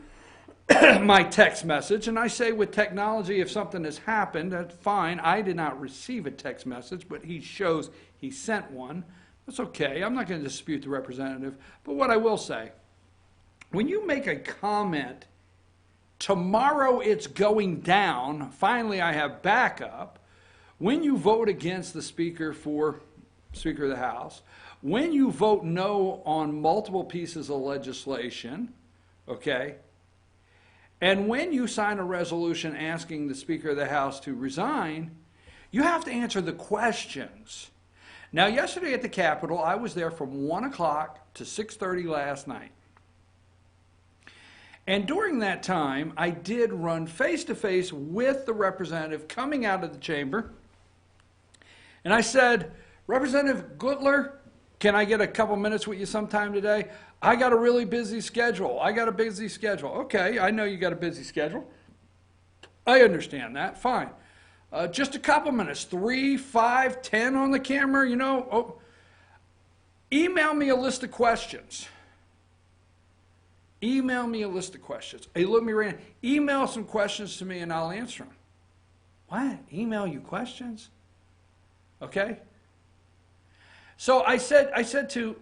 S12: my text message, and I say with technology, if something has happened, that's fine. I did not receive a text message, but he shows he sent one. That's okay. I'm not going to dispute the representative. But what I will say, when you make a comment, tomorrow it's going down, finally I have backup, when you vote against the Speaker for Speaker of the House, when you vote no on multiple pieces of legislation, okay, and when you sign a resolution asking the Speaker of the House to resign, you have to answer the questions. Now, yesterday at the Capitol, I was there from 1 o'clock to 6:30 last night. And during that time, I did run face-to-face with the representative coming out of the chamber. And I said, Representative Gutler, can I get a couple minutes with you sometime today? I got a really busy schedule. Okay, I know you got a busy schedule. I understand that. Fine. Just a couple minutes, 3, 5, 10 on the camera, you know. Oh. Email me a list of questions. Email me a list of questions. Hey, look me right now. Email some questions to me and I'll answer them. What? Email you questions? Okay. So I said to,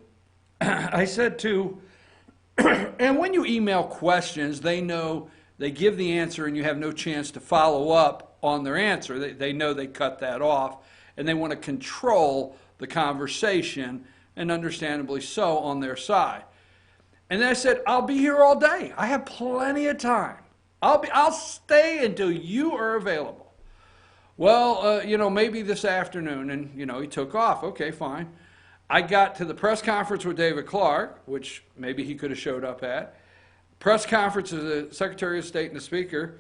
S12: and when you email questions, they know they give the answer and you have no chance to follow up on their answer. They know they cut that off and they want to control the conversation, and understandably so on their side. And then I said, I'll be here all day. I have plenty of time. I'll stay until you are available. Well, maybe this afternoon, and he took off. Okay, fine. I got to the press conference with David Clark, which maybe he could have showed up at. Press conference of the Secretary of State and the Speaker.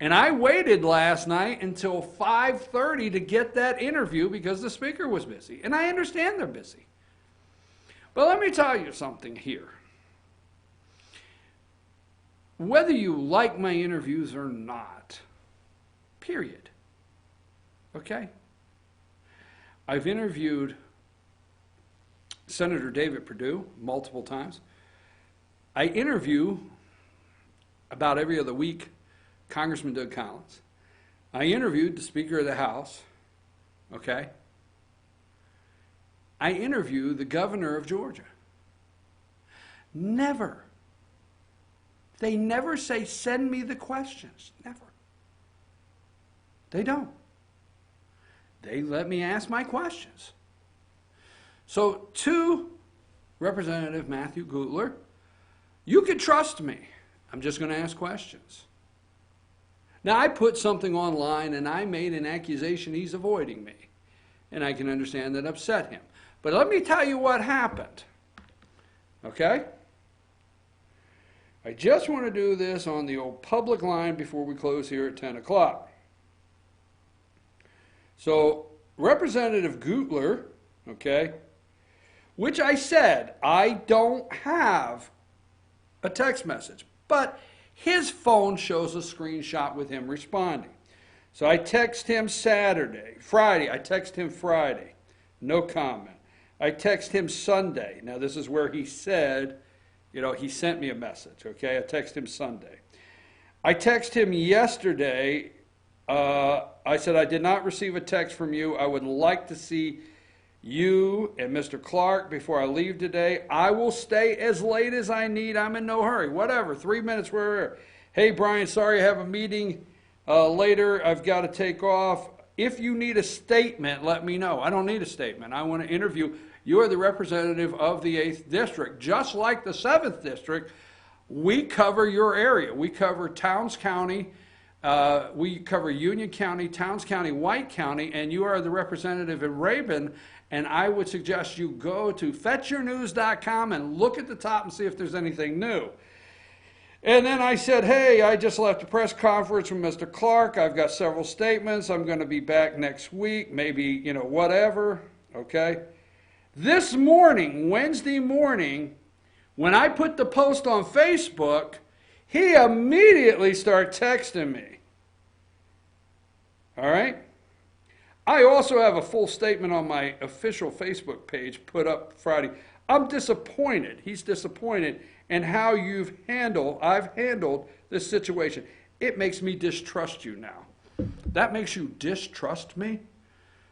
S12: And I waited last night until 5:30 to get that interview because the Speaker was busy. And I understand they're busy. But let me tell you something here. Whether you like my interviews or not, period. Okay? I've interviewed Senator David Perdue multiple times. I interview about every other week Congressman Doug Collins. I interviewed the Speaker of the House, okay? I interviewed the governor of Georgia. Never. They never say, send me the questions. Never. They don't. They let me ask my questions. So to Representative Matthew Gutler, you can trust me. I'm just going to ask questions. Now, I put something online and I made an accusation he's avoiding me. And I can understand that upset him. But let me tell you what happened. Okay? I just want to do this on the old public line before we close here at 10 o'clock. So
S1: Representative Gutler, okay, which I said, I don't have a text message, but his phone shows a screenshot with him responding. So I text him Friday, I text him Friday, no comment. I text him Sunday. Now this is where he said, you know, he sent me a message, okay? I text him Sunday. I text him yesterday. I said, I did not receive a text from you. I would like to see you and Mr. Clark before I leave today. I will stay as late as I need. I'm in no hurry. Whatever, 3 minutes, wherever. Hey, Brian, sorry I have a meeting later. I've got to take off. If you need a statement, let me know. I don't need a statement. I want to interview. You are the representative of the 8th District. Just like the 7th District, we cover your area. We cover Towns County. We cover Union County, Towns County, White County, and you are the representative in Rabun. And I would suggest you go to fetchyournews.com and look at the top and see if there's anything new. And then I said, hey, I just left a press conference from Mr. Clark. I've got several statements. I'm going to be back next week, maybe, you know, whatever, okay? This morning, Wednesday morning, when I put the post on Facebook, he immediately started texting me. All right? I also have a full statement on my official Facebook page put up Friday. I'm disappointed. He's disappointed in how I've handled this situation. It makes me distrust you now. That makes you distrust me?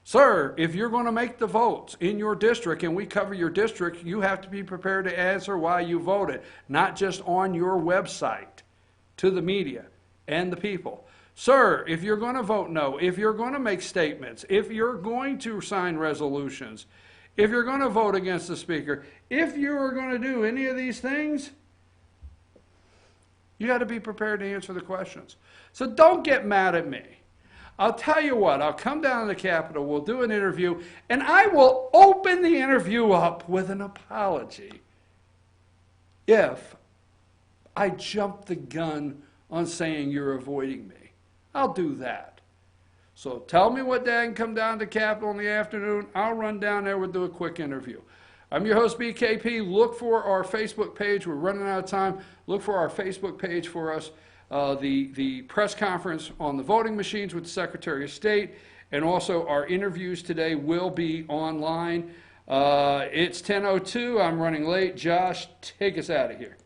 S1: Sir, if you're going to make the votes in your district and we cover your district, you have to be prepared to answer why you voted, not just on your website to the media and the people. Sir, if you're going to vote no, if you're going to make statements, if you're going to sign resolutions, if you're going to vote against the speaker, if you're going to do any of these things, you got to be prepared to answer the questions. So don't get mad at me. I'll tell you what, I'll come down to the Capitol, we'll do an interview, and I will open the interview up with an apology if I jump the gun on saying you're avoiding me. I'll do that. So tell me what day I can come down to Capitol in the afternoon. I'll run down there, we'll do a quick interview. I'm your host, BKP. Look for our Facebook page. We're running out of time. Look for our Facebook page for us. The press conference on the voting machines with the Secretary of State, and also our interviews today will be online. It's 10:02. I'm running late. Josh, take us out of here.